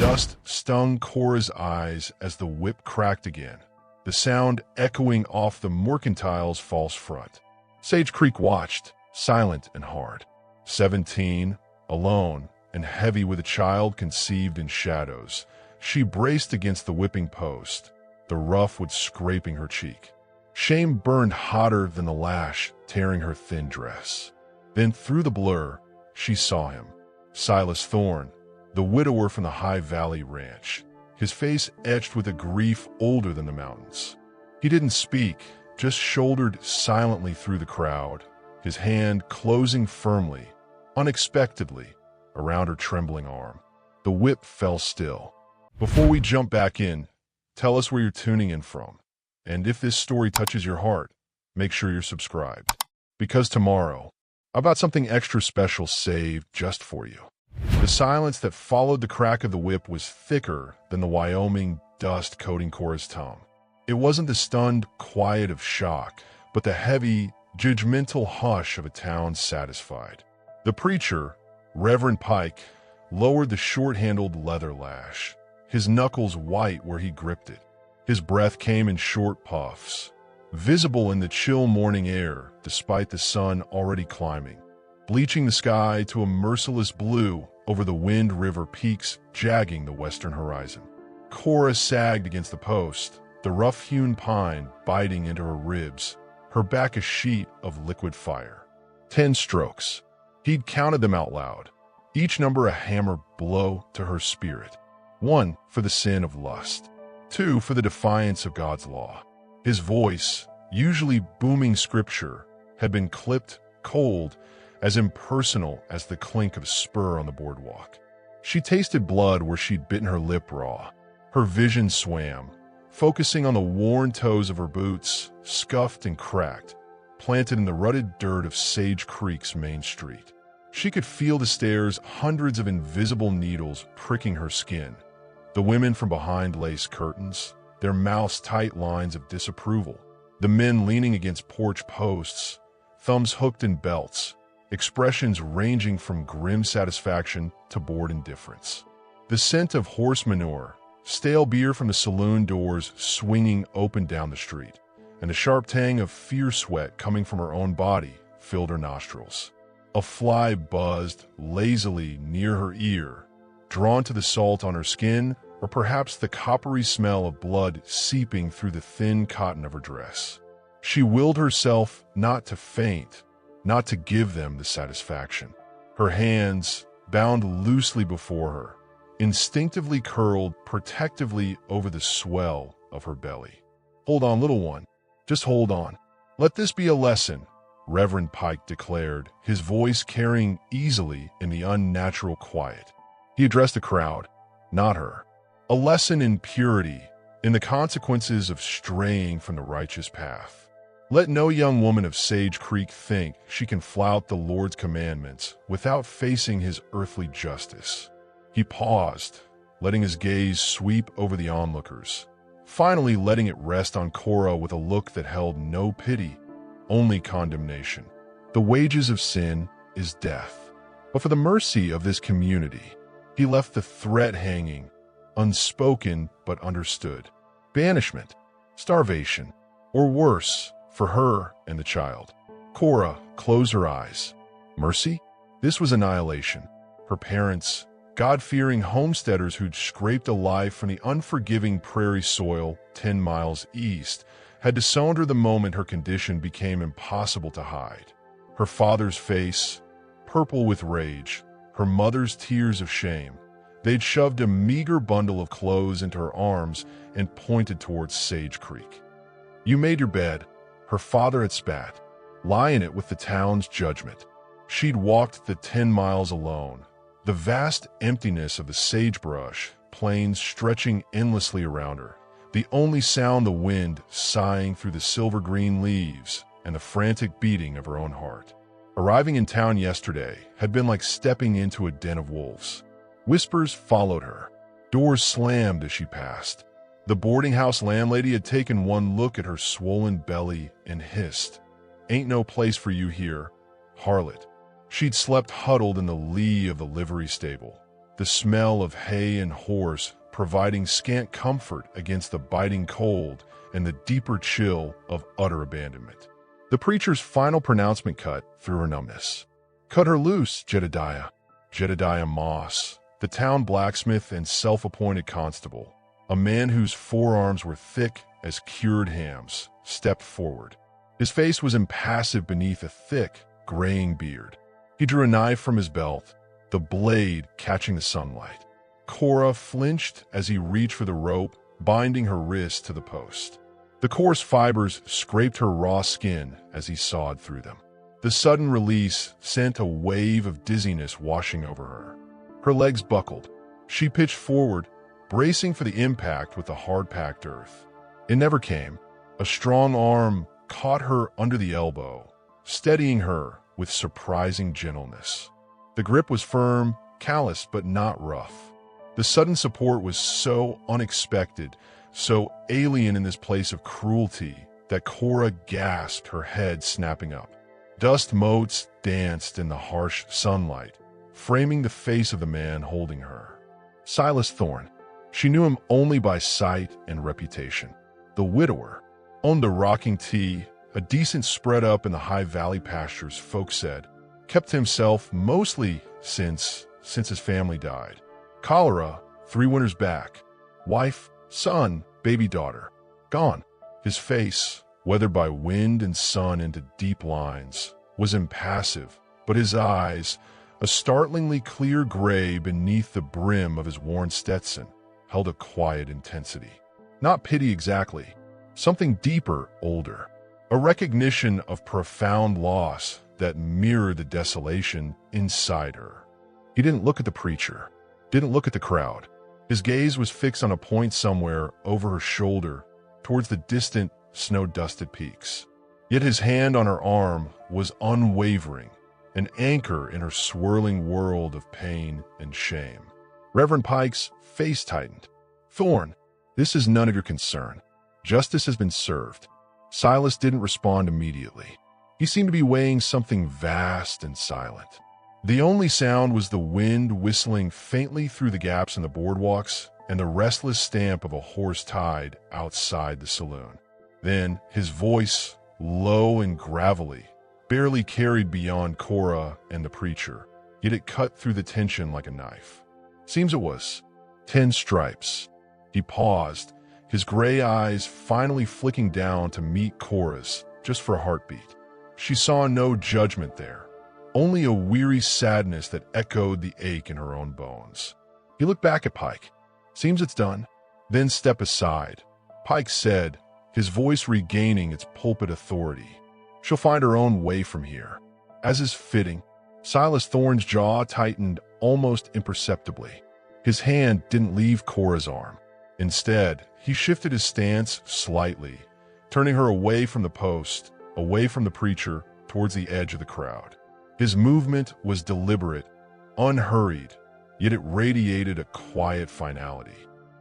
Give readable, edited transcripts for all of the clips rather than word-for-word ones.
dust stung Cora's eyes as the whip cracked again, the sound echoing off the mercantile's false front. Sage Creek watched, silent and hard. 17, alone, and heavy with a child conceived in shadows, she braced against the whipping post, the rough wood scraping her cheek. Shame burned hotter than the lash, tearing her thin dress. Then through the blur, she saw him, Silas Thorne, the widower from the High Valley Ranch, his face etched with a grief older than the mountains. He didn't speak, just shouldered silently through the crowd, his hand closing firmly, unexpectedly, around her trembling arm. The whip fell still. Before we jump back in, tell us where you're tuning in from. And if this story touches your heart, make sure you're subscribed. Because tomorrow, I've got something extra special saved just for you. The silence that followed the crack of the whip was thicker than the Wyoming dust coating Cora's tongue. It wasn't the stunned quiet of shock, but the heavy, judgmental hush of a town satisfied. The preacher, Reverend Pike, lowered the short-handled leather lash, his knuckles white where he gripped it. His breath came in short puffs, visible in the chill morning air despite the sun already climbing, bleaching the sky to a merciless blue over the Wind River peaks jagging the western horizon. Cora sagged against the post, the rough-hewn pine biting into her ribs, her back a sheet of liquid fire. 10 strokes. He'd counted them out loud, each number a hammer blow to her spirit. 1 for the sin of lust. 2 for the defiance of God's law. His voice, usually booming scripture, had been clipped cold, as impersonal as the clink of a spur on the boardwalk. She tasted blood where she'd bitten her lip raw. Her vision swam, focusing on the worn toes of her boots, scuffed and cracked, planted in the rutted dirt of Sage Creek's main street. She could feel the stairs, hundreds of invisible needles pricking her skin. The women from behind lace curtains, their mouths tight lines of disapproval. The men leaning against porch posts, thumbs hooked in belts, expressions ranging from grim satisfaction to bored indifference. The scent of horse manure, stale beer from the saloon doors swinging open down the street, and the sharp tang of fear sweat coming from her own body filled her nostrils. A fly buzzed lazily near her ear, drawn to the salt on her skin, or perhaps the coppery smell of blood seeping through the thin cotton of her dress. She willed herself not to faint, not to give them the satisfaction. Her hands, bound loosely before her, instinctively curled protectively over the swell of her belly. "Hold on, little one. Just hold on. Let this be a lesson," Reverend Pike declared, his voice carrying easily in the unnatural quiet. He addressed the crowd, not her. A lesson in purity, in the consequences of straying from the righteous path. Let no young woman of Sage Creek think she can flout the Lord's commandments without facing his earthly justice. He paused, letting his gaze sweep over the onlookers, finally letting it rest on Cora with a look that held no pity, only condemnation. The wages of sin is death. But for the mercy of this community, he left the threat hanging, unspoken but understood. Banishment, starvation, or worse, for her and the child. Cora closed her eyes. Mercy? This was annihilation. Her parents, God-fearing homesteaders who'd scraped a life from the unforgiving prairie soil 10 miles east, had disowned her the moment her condition became impossible to hide. Her father's face, purple with rage, her mother's tears of shame. They'd shoved a meager bundle of clothes into her arms and pointed towards Sage Creek. "You made your bed," her father had spat. "Lie in it with the town's judgment." She'd walked the 10 miles alone, the vast emptiness of the sagebrush plains stretching endlessly around her, the only sound the wind sighing through the silver-green leaves and the frantic beating of her own heart. Arriving in town yesterday had been like stepping into a den of wolves. Whispers followed her. Doors slammed as she passed. The boarding house landlady had taken one look at her swollen belly and hissed, "Ain't no place for you here, harlot." She'd slept huddled in the lee of the livery stable, the smell of hay and horse providing scant comfort against the biting cold and the deeper chill of utter abandonment. The preacher's final pronouncement cut through her numbness. "Cut her loose, Jedediah." Jedediah Moss, the town blacksmith and self-appointed constable, a man whose forearms were thick as cured hams, stepped forward. His face was impassive beneath a thick, graying beard. He drew a knife from his belt, the blade catching the sunlight. Cora flinched as he reached for the rope, binding her wrist to the post. The coarse fibers scraped her raw skin as he sawed through them. The sudden release sent a wave of dizziness washing over her. Her legs buckled. She pitched forward, bracing for the impact with the hard-packed earth. It never came. A strong arm caught her under the elbow, steadying her with surprising gentleness. The grip was firm, callous but not rough. The sudden support was so unexpected, so alien in this place of cruelty, that Cora gasped, her head snapping up. Dust motes danced in the harsh sunlight, framing the face of the man holding her. Silas Thorne. She knew him only by sight and reputation. The widower owned a rocking tea, a decent spread up in the high valley pastures, folks said. Kept to himself mostly since his family died. Cholera 3 winters back. Wife, son, baby daughter. Gone. His face, weathered by wind and sun into deep lines, was impassive, but his eyes, a startlingly clear gray beneath the brim of his worn Stetson, held a quiet intensity. Not pity exactly, something deeper, older. A recognition of profound loss that mirrored the desolation inside her. He didn't look at the preacher, didn't look at the crowd. His gaze was fixed on a point somewhere over her shoulder, towards the distant, snow-dusted peaks. Yet his hand on her arm was unwavering, an anchor in her swirling world of pain and shame. Reverend Pike's face tightened. "Thorne, this is none of your concern. Justice has been served." Silas didn't respond immediately. He seemed to be weighing something vast and silent. The only sound was the wind whistling faintly through the gaps in the boardwalks and the restless stamp of a horse tied outside the saloon. Then his voice, low and gravelly, barely carried beyond Cora and the preacher, yet it cut through the tension like a knife. "Seems it was 10 stripes." He paused, his gray eyes finally flicking down to meet Cora's, just for a heartbeat. She saw no judgment there, only a weary sadness that echoed the ache in her own bones. He looked back at Pike. "Seems it's done." Then step aside. Pike said, his voice regaining its pulpit authority. "She'll find her own way from here." As is fitting, Silas Thorne's jaw tightened almost imperceptibly. His hand didn't leave Cora's arm. Instead, he shifted his stance slightly, turning her away from the post, away from the preacher, towards the edge of the crowd. His movement was deliberate, unhurried, yet it radiated a quiet finality.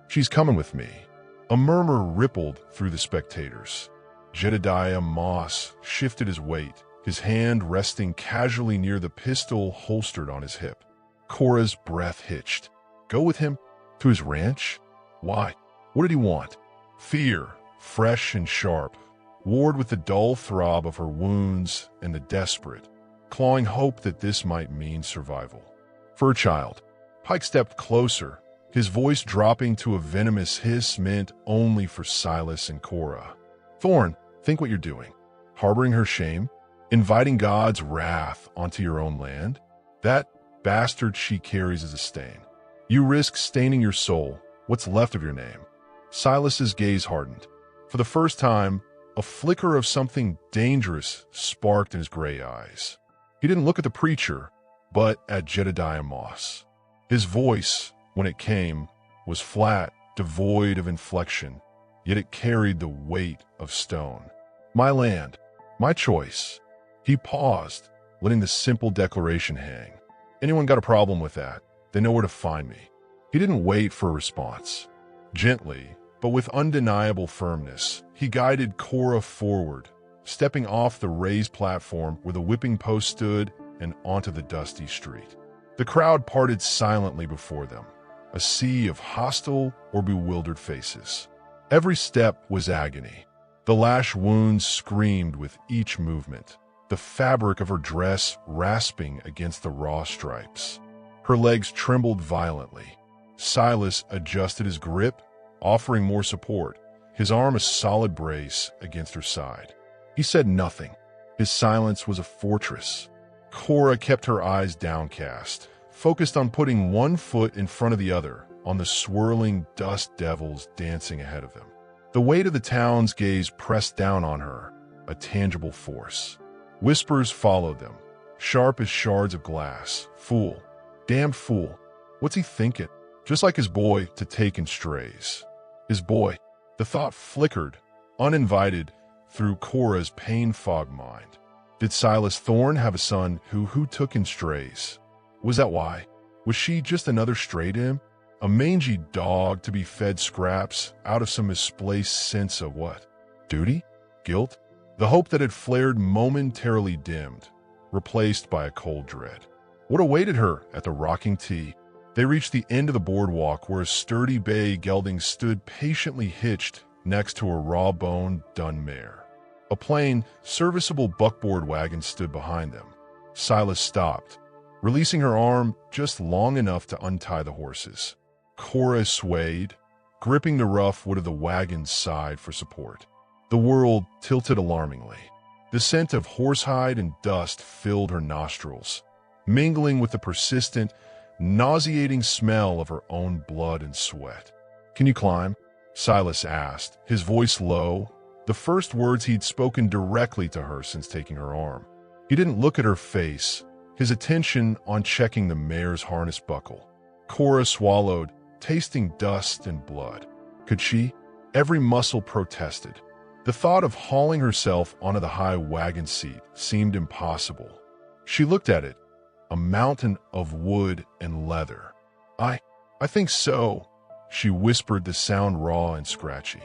"She's coming with me." A murmur rippled through the spectators. Jedediah Moss shifted his weight, his hand resting casually near the pistol holstered on his hip. Cora's breath hitched. Go with him? To his ranch? Why? What did he want? Fear, fresh and sharp, warred with the dull throb of her wounds and the desperate, clawing hope that this might mean survival. For a child, Pike stepped closer, his voice dropping to a venomous hiss meant only for Silas and Cora. "Thorne, think what you're doing. Harboring her shame? Inviting God's wrath onto your own land? That bastard she carries is a stain. You risk staining your soul, what's left of your name." Silas's gaze hardened. For the first time, a flicker of something dangerous sparked in his gray eyes. He didn't look at the preacher, but at Jedediah Moss. His voice, when it came, was flat, devoid of inflection, yet it carried the weight of stone. "My land, my choice." He paused, letting the simple declaration hang. "Anyone got a problem with that? They know where to find me." He didn't wait for a response. Gently, but with undeniable firmness, he guided Cora forward, stepping off the raised platform where the whipping post stood and onto the dusty street. The crowd parted silently before them, a sea of hostile or bewildered faces. Every step was agony. The lash wounds screamed with each movement, the fabric of her dress rasping against the raw stripes. Her legs trembled violently. Silas adjusted his grip, offering more support, his arm a solid brace against her side. He said nothing. His silence was a fortress. Cora kept her eyes downcast, focused on putting one foot in front of the other on the swirling dust devils dancing ahead of them. The weight of the town's gaze pressed down on her, a tangible force. Whispers followed them, sharp as shards of glass. Fool. Damned fool. What's he thinking? Just like his boy to take in strays. His boy. The thought flickered, uninvited, through Cora's pain-fogged mind. Did Silas Thorne have a son who took in strays? Was that why? Was she just another stray to him? A mangy dog to be fed scraps out of some misplaced sense of what? Duty? Guilt? The hope that had flared momentarily dimmed, replaced by a cold dread. What awaited her at the rocking T? They reached the end of the boardwalk where a sturdy bay gelding stood patiently hitched next to a raw-boned dun mare. A plain, serviceable buckboard wagon stood behind them. Silas stopped, releasing her arm just long enough to untie the horses. Cora swayed, gripping the rough wood of the wagon's side for support. The world tilted alarmingly. The scent of horsehide and dust filled her nostrils, mingling with the persistent, nauseating smell of her own blood and sweat. "Can you climb?" Silas asked, his voice low, the first words he'd spoken directly to her since taking her arm. He didn't look at her face, his attention on checking the mare's harness buckle. Cora swallowed, tasting dust and blood. Could she? Every muscle protested. The thought of hauling herself onto the high wagon seat seemed impossible. She looked at it, a mountain of wood and leather. I think so," she whispered, the sound raw and scratchy.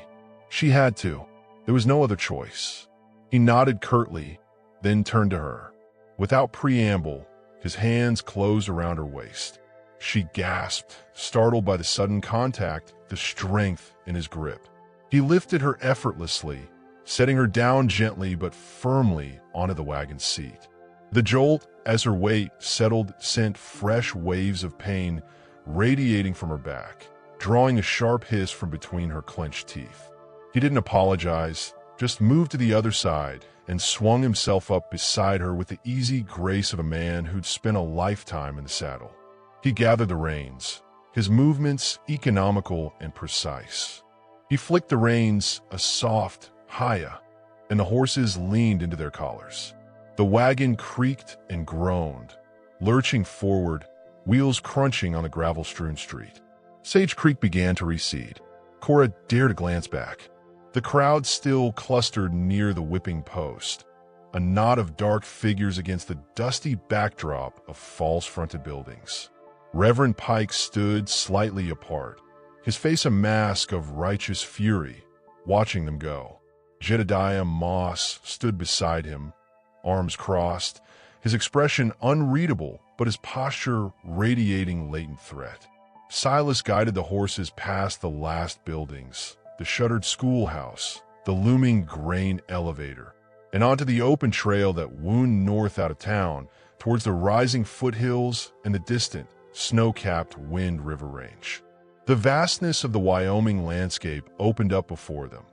She had to. There was no other choice. He nodded curtly, then turned to her. Without preamble, his hands closed around her waist. She gasped, startled by the sudden contact, the strength in his grip. He lifted her effortlessly, setting her down gently but firmly onto the wagon seat. The jolt, as her weight settled, sent fresh waves of pain radiating from her back, drawing a sharp hiss from between her clenched teeth. He didn't apologize, just moved to the other side and swung himself up beside her with the easy grace of a man who'd spent a lifetime in the saddle. He gathered the reins, his movements economical and precise. He flicked the reins a soft hi-ya, and the horses leaned into their collars. The wagon creaked and groaned, lurching forward, wheels crunching on the gravel-strewn street. Sage Creek began to recede. Cora dared to glance back. The crowd still clustered near the whipping post, a knot of dark figures against the dusty backdrop of false-fronted buildings. Reverend Pike stood slightly apart, his face a mask of righteous fury, watching them go. Jedediah Moss stood beside him, arms crossed, his expression unreadable but his posture radiating latent threat. Silas guided the horses past the last buildings, the shuttered schoolhouse, the looming grain elevator, and onto the open trail that wound north out of town towards the rising foothills and the distant, snow-capped Wind River Range. The vastness of the Wyoming landscape opened up before them.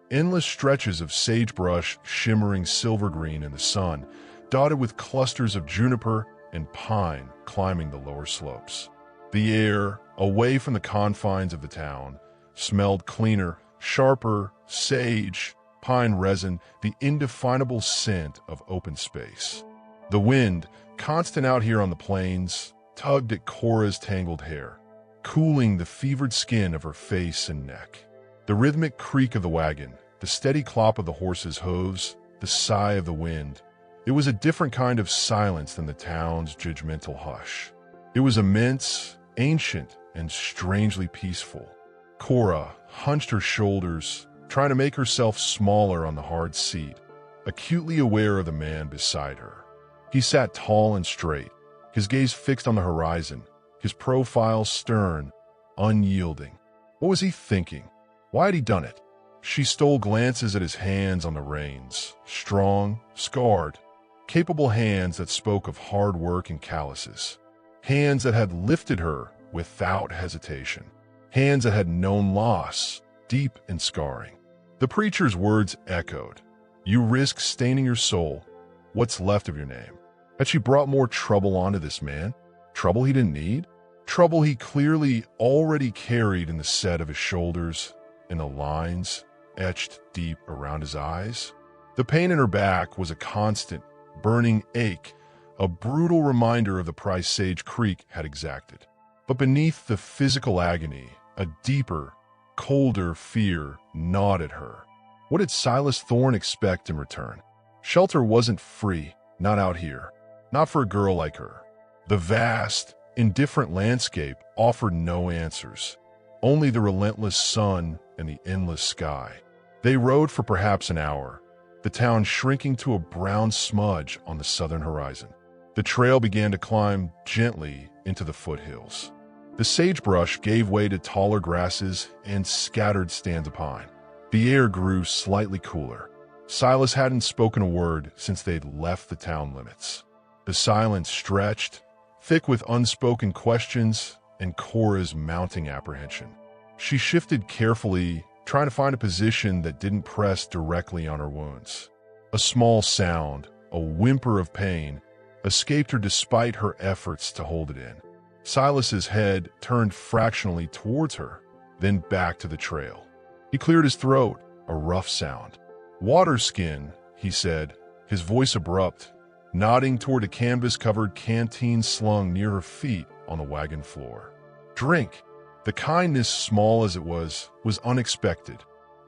Endless stretches of sagebrush shimmering silver green in the sun, dotted with clusters of juniper and pine climbing the lower slopes. The air, away from the confines of the town, smelled cleaner, sharper, sage, pine resin, the indefinable scent of open space. The wind, constant out here on the plains, tugged at Cora's tangled hair, cooling the fevered skin of her face and neck. The rhythmic creak of the wagon, the steady clop of the horses' hooves, the sigh of the wind. It was a different kind of silence than the town's judgmental hush. It was immense, ancient, and strangely peaceful. Cora hunched her shoulders, trying to make herself smaller on the hard seat, acutely aware of the man beside her. He sat tall and straight, his gaze fixed on the horizon, his profile stern, unyielding. What was he thinking? Why had he done it? She stole glances at his hands on the reins, strong, scarred, capable hands that spoke of hard work and calluses. Hands that had lifted her without hesitation. Hands that had known loss, deep and scarring. The preacher's words echoed. You risk staining your soul. What's left of your name? Had she brought more trouble onto this man? Trouble he didn't need? Trouble he clearly already carried in the set of his shoulders, in the lines etched deep around his eyes? The pain in her back was a constant, burning ache, a brutal reminder of the price Sage Creek had exacted. But beneath the physical agony, a deeper, colder fear gnawed at her. What did Silas Thorne expect in return? Shelter wasn't free, not out here, not for a girl like her. The vast, indifferent landscape offered no answers, only the relentless sun and the endless sky. They rode for perhaps an hour, the town shrinking to a brown smudge on the southern horizon. The trail began to climb gently into the foothills. The sagebrush gave way to taller grasses and scattered stands of pine. The air grew slightly cooler. Silas hadn't spoken a word since they'd left the town limits. The silence stretched, thick with unspoken questions and Cora's mounting apprehension. She shifted carefully, trying to find a position that didn't press directly on her wounds. A small sound, a whimper of pain, escaped her despite her efforts to hold it in. Silas's head turned fractionally towards her, then back to the trail. He cleared his throat, a rough sound. Water skin, he said, his voice abrupt, nodding toward a canvas-covered canteen slung near her feet on the wagon floor. Drink. The kindness, small as it was unexpected.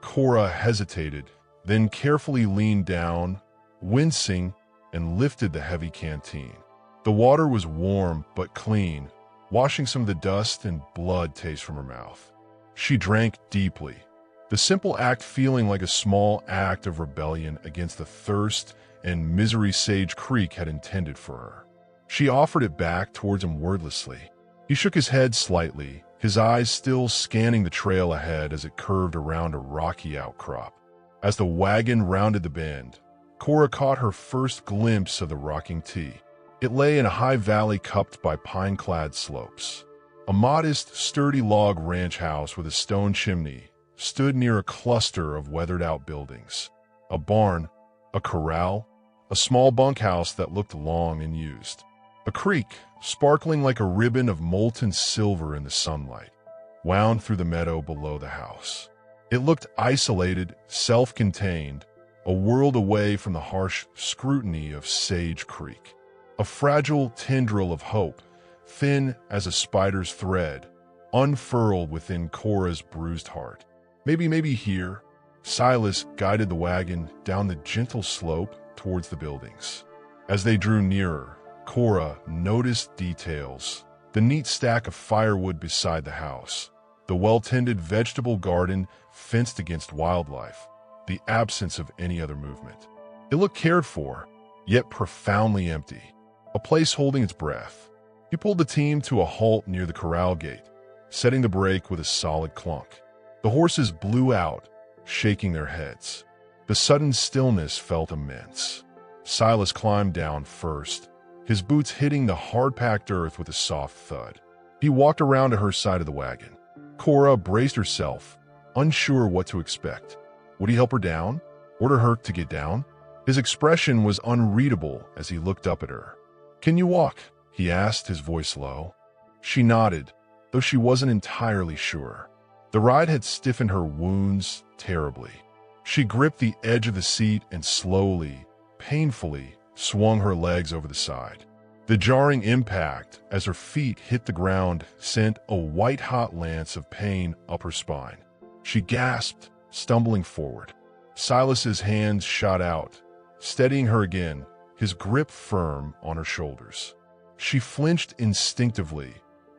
Cora hesitated, then carefully leaned down, wincing, and lifted the heavy canteen. The water was warm but clean, washing some of the dust and blood taste from her mouth. She drank deeply, the simple act feeling like a small act of rebellion against the thirst and misery Sage Creek had intended for her. She offered it back towards him wordlessly. He shook his head slightly, his eyes still scanning the trail ahead as it curved around a rocky outcrop. As the wagon rounded the bend, Cora caught her first glimpse of the rocking T. It lay in a high valley cupped by pine-clad slopes. A modest, sturdy log ranch house with a stone chimney stood near a cluster of weathered-out buildings. A barn, a corral, a small bunkhouse that looked long and used. A creek, sparkling like a ribbon of molten silver in the sunlight, wound through the meadow below the house. It looked isolated, self-contained, a world away from the harsh scrutiny of Sage Creek. A fragile tendril of hope, thin as a spider's thread, unfurled within Cora's bruised heart. Maybe here, Silas guided the wagon down the gentle slope towards the buildings. As they drew nearer, Cora noticed details. The neat stack of firewood beside the house, the well-tended vegetable garden fenced against wildlife, the absence of any other movement. It looked cared for, yet profoundly empty, a place holding its breath. He pulled the team to a halt near the corral gate, setting the brake with a solid clunk. The horses blew out, shaking their heads. The sudden stillness felt immense. Silas climbed down first, his boots hitting the hard-packed earth with a soft thud. He walked around to her side of the wagon. Cora braced herself, unsure what to expect. Would he help her down? Order her to get down? His expression was unreadable as he looked up at her. "Can you walk?" he asked, his voice low. She nodded, though she wasn't entirely sure. The ride had stiffened her wounds terribly. She gripped the edge of the seat and slowly, painfully, swung her legs over the side. The jarring impact as her feet hit the ground sent a white-hot lance of pain up her spine. She gasped, stumbling forward. Silas's hands shot out, steadying her again, his grip firm on her shoulders. She flinched instinctively,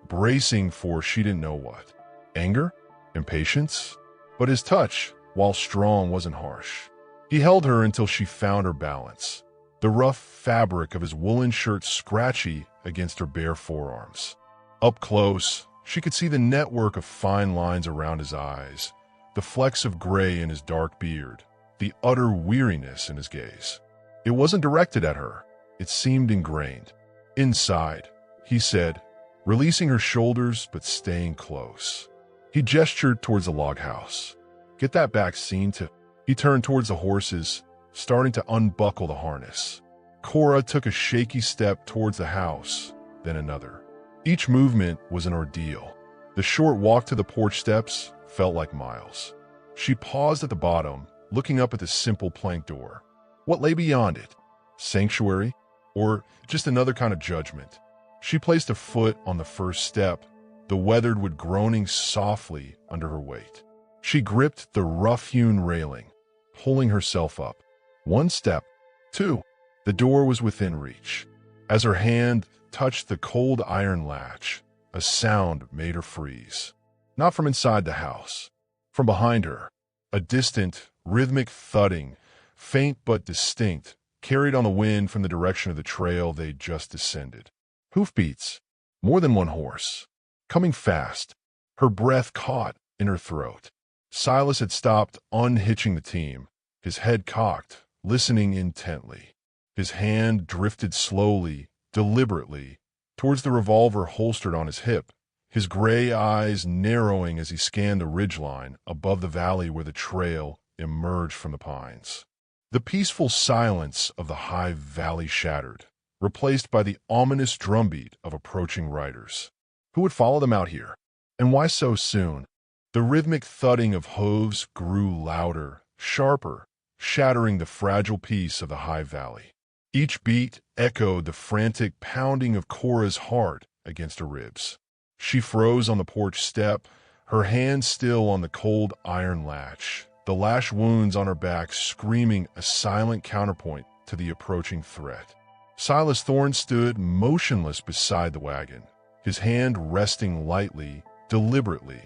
bracing for she didn't know what. Anger? Impatience? But his touch, while strong, wasn't harsh. He held her until she found her balance. The rough fabric of his woolen shirt scratchy against her bare forearms. Up close, she could see the network of fine lines around his eyes, the flecks of gray in his dark beard, the utter weariness in his gaze. It wasn't directed at her. It seemed ingrained. "Inside," he said, releasing her shoulders but staying close. He gestured towards the log house. "Get that back seen to." He turned towards the horses, starting to unbuckle the harness. Cora took a shaky step towards the house, then another. Each movement was an ordeal. The short walk to the porch steps felt like miles. She paused at the bottom, looking up at the simple plank door. What lay beyond it? Sanctuary? Or just another kind of judgment? She placed a foot on the first step, the weathered wood groaning softly under her weight. She gripped the rough-hewn railing, pulling herself up. One step, two. The door was within reach. As her hand touched the cold iron latch, a sound made her freeze. Not from inside the house. From behind her, a distant, rhythmic thudding, faint but distinct, carried on the wind from the direction of the trail they'd just descended. Hoofbeats. More than one horse. Coming fast. Her breath caught in her throat. Silas had stopped unhitching the team, his head cocked, listening intently. His hand drifted slowly, deliberately, towards the revolver holstered on his hip, his gray eyes narrowing as he scanned the ridgeline above the valley where the trail emerged from the pines. The peaceful silence of the high valley shattered, replaced by the ominous drumbeat of approaching riders. Who would follow them out here? And why so soon? The rhythmic thudding of hooves grew louder, sharper, shattering the fragile peace of the high valley. Each beat echoed the frantic pounding of Cora's heart against her ribs. She froze on the porch step, her hand still on the cold iron latch, the lash wounds on her back screaming a silent counterpoint to the approaching threat. Silas Thorne stood motionless beside the wagon, his hand resting lightly, deliberately,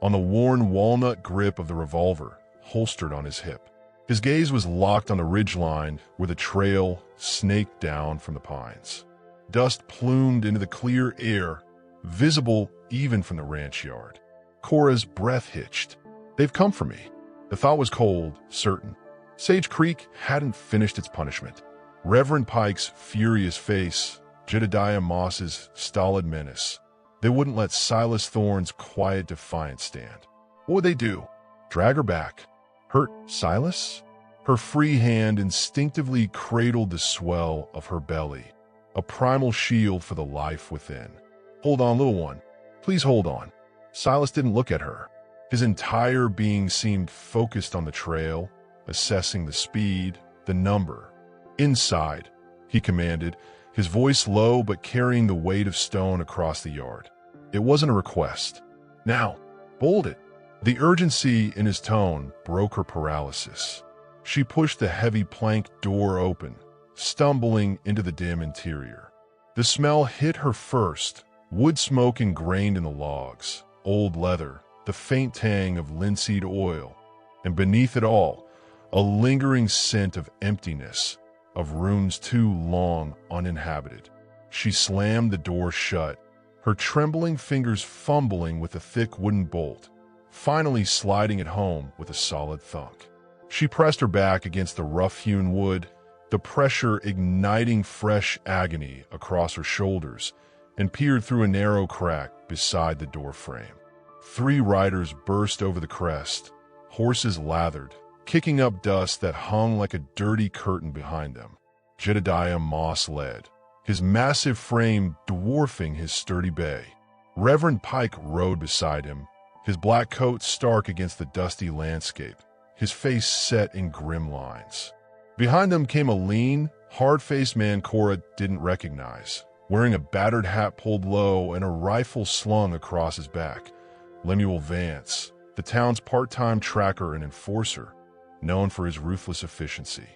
on the worn walnut grip of the revolver holstered on his hip. His gaze was locked on the ridgeline where the trail snaked down from the pines. Dust plumed into the clear air, visible even from the ranch yard. Cora's breath hitched. They've come for me. The thought was cold, certain. Sage Creek hadn't finished its punishment. Reverend Pike's furious face, Jedediah Moss's stolid menace. They wouldn't let Silas Thorne's quiet defiance stand. What would they do? Drag her back? Hurt Silas? Her free hand instinctively cradled the swell of her belly, a primal shield for the life within. Hold on, little one. Please hold on. Silas didn't look at her. His entire being seemed focused on the trail, assessing the speed, the number. Inside, he commanded, his voice low but carrying the weight of stone across the yard. It wasn't a request. Now, bold it. The urgency in his tone broke her paralysis. She pushed the heavy plank door open, stumbling into the dim interior. The smell hit her first, wood smoke ingrained in the logs, old leather, the faint tang of linseed oil, and beneath it all, a lingering scent of emptiness, of rooms too long uninhabited. She slammed the door shut, her trembling fingers fumbling with the thick wooden bolt, finally sliding it home with a solid thunk. She pressed her back against the rough-hewn wood, the pressure igniting fresh agony across her shoulders, and peered through a narrow crack beside the door frame. 3 riders burst over the crest, horses lathered, kicking up dust that hung like a dirty curtain behind them. Jedediah Moss led, his massive frame dwarfing his sturdy bay. Reverend Pike rode beside him, his black coat stark against the dusty landscape, his face set in grim lines. Behind them came a lean, hard-faced man Cora didn't recognize, wearing a battered hat pulled low and a rifle slung across his back. Lemuel Vance, the town's part-time tracker and enforcer, known for his ruthless efficiency.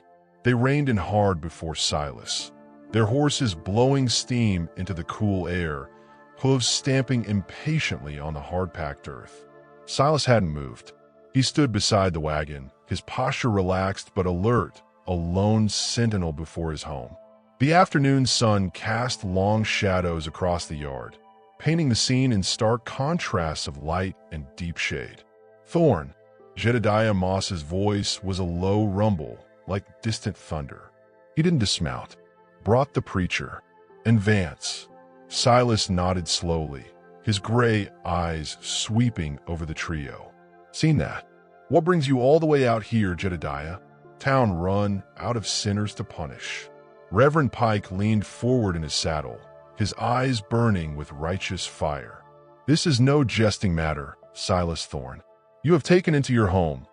They reined in hard before Silas, their horses blowing steam into the cool air, hooves stamping impatiently on the hard-packed earth. Silas hadn't moved. He stood beside the wagon, his posture relaxed but alert, a lone sentinel before his home. The afternoon sun cast long shadows across the yard, painting the scene in stark contrasts of light and deep shade. Thorne, Jedediah Moss's voice was a low rumble, like distant thunder. He didn't dismount. Brought the preacher. And Vance. Silas nodded slowly, his gray eyes sweeping over the trio. Seen that? What brings you all the way out here, Jedediah? Town run, out of sinners to punish. Reverend Pike leaned forward in his saddle, his eyes burning with righteous fire. This is no jesting matter, Silas Thorne. You have taken into your home,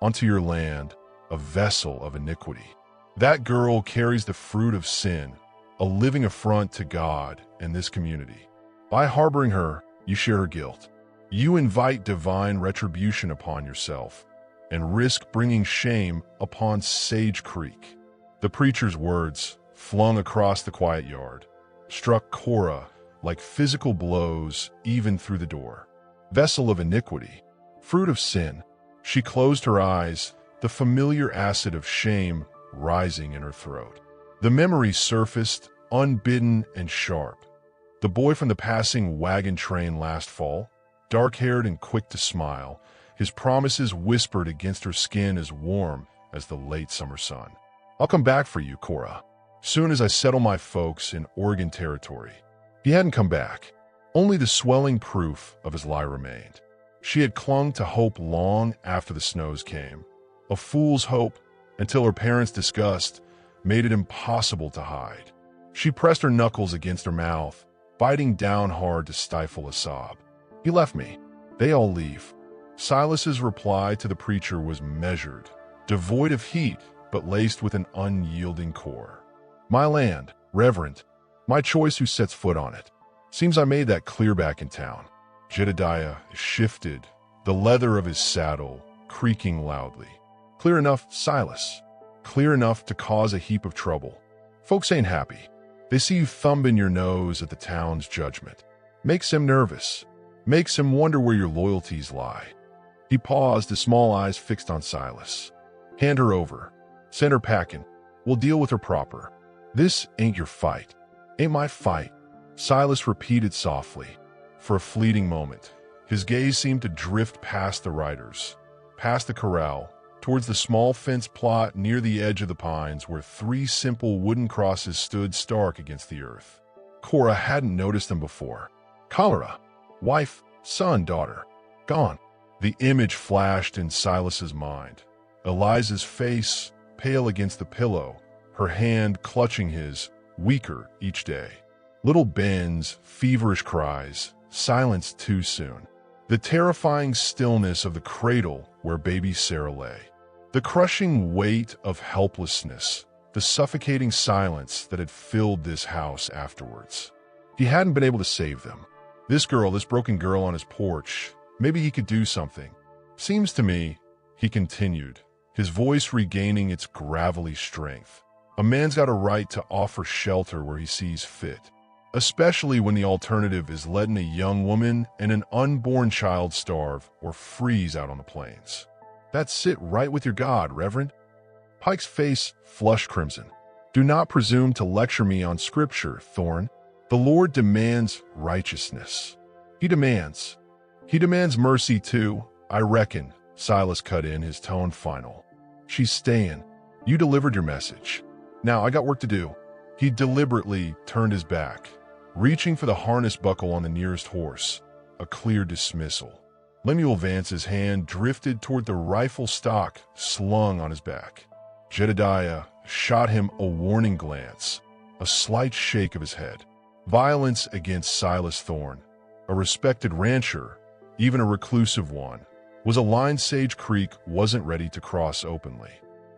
onto your land, a vessel of iniquity. That girl carries the fruit of sin, a living affront to God and this community. By harboring her, you share her guilt. You invite divine retribution upon yourself and risk bringing shame upon Sage Creek. The preacher's words, flung across the quiet yard, struck Cora like physical blows even through the door. Vessel of iniquity, fruit of sin. She closed her eyes, the familiar acid of shame rising in her throat. The memory surfaced, unbidden and sharp. The boy from the passing wagon train last fall, dark-haired and quick to smile, his promises whispered against her skin as warm as the late summer sun. I'll come back for you, Cora, soon as I settle my folks in Oregon territory. He hadn't come back. Only the swelling proof of his lie remained. She had clung to hope long after the snows came. A fool's hope, until her parents' disgust made it impossible to hide. She pressed her knuckles against her mouth, biting down hard to stifle a sob. He left me. They all leave. Silas's reply to the preacher was measured, devoid of heat, but laced with an unyielding core. My land, Reverend, my choice who sets foot on it. Seems I made that clear back in town. Jedediah shifted, the leather of his saddle creaking loudly. Clear enough, Silas. Clear enough to cause a heap of trouble. Folks ain't happy. They see you thumbing your nose at the town's judgment. Makes him nervous. Makes him wonder where your loyalties lie. He paused, his small eyes fixed on Silas. Hand her over. Send her packing. We'll deal with her proper. This ain't your fight. Ain't my fight. Silas repeated softly. For a fleeting moment, his gaze seemed to drift past the riders, past the corral, towards the small fence plot near the edge of the pines where 3 simple wooden crosses stood stark against the earth. Cora hadn't noticed them before. Cholera. Wife, son, daughter. Gone. The image flashed in Silas's mind. Eliza's face, pale against the pillow, her hand clutching his, weaker each day. Little Ben's feverish cries, silenced too soon. The terrifying stillness of the cradle where baby Sarah lay. The crushing weight of helplessness, the suffocating silence that had filled this house afterwards. He hadn't been able to save them. This girl, this broken girl on his porch, maybe he could do something. Seems to me, he continued, his voice regaining its gravelly strength. A man's got a right to offer shelter where he sees fit, especially when the alternative is letting a young woman and an unborn child starve or freeze out on the plains. That's sit right with your God, Reverend. Pike's face flushed crimson. Do not presume to lecture me on Scripture, Thorne. The Lord demands righteousness. He demands mercy too, I reckon, Silas cut in, his tone final. She's staying. You delivered your message. Now I got work to do. He deliberately turned his back, reaching for the harness buckle on the nearest horse, a clear dismissal. Lemuel Vance's hand drifted toward the rifle stock slung on his back. Jedediah shot him a warning glance, a slight shake of his head. Violence against Silas Thorne, a respected rancher, even a reclusive one, was a line Sage Creek wasn't ready to cross openly.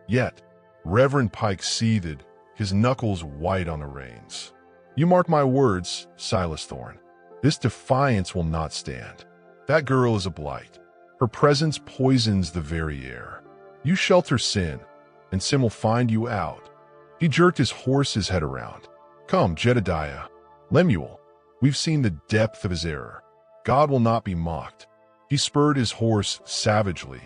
Yet, Reverend Pike seethed, his knuckles white on the reins. You mark my words, Silas Thorne. This defiance will not stand. That girl is a blight. Her presence poisons the very air. You shelter sin, and sin will find you out. He jerked his horse's head around. Come, Jedediah. Lemuel, we've seen the depth of his error. God will not be mocked. He spurred his horse savagely,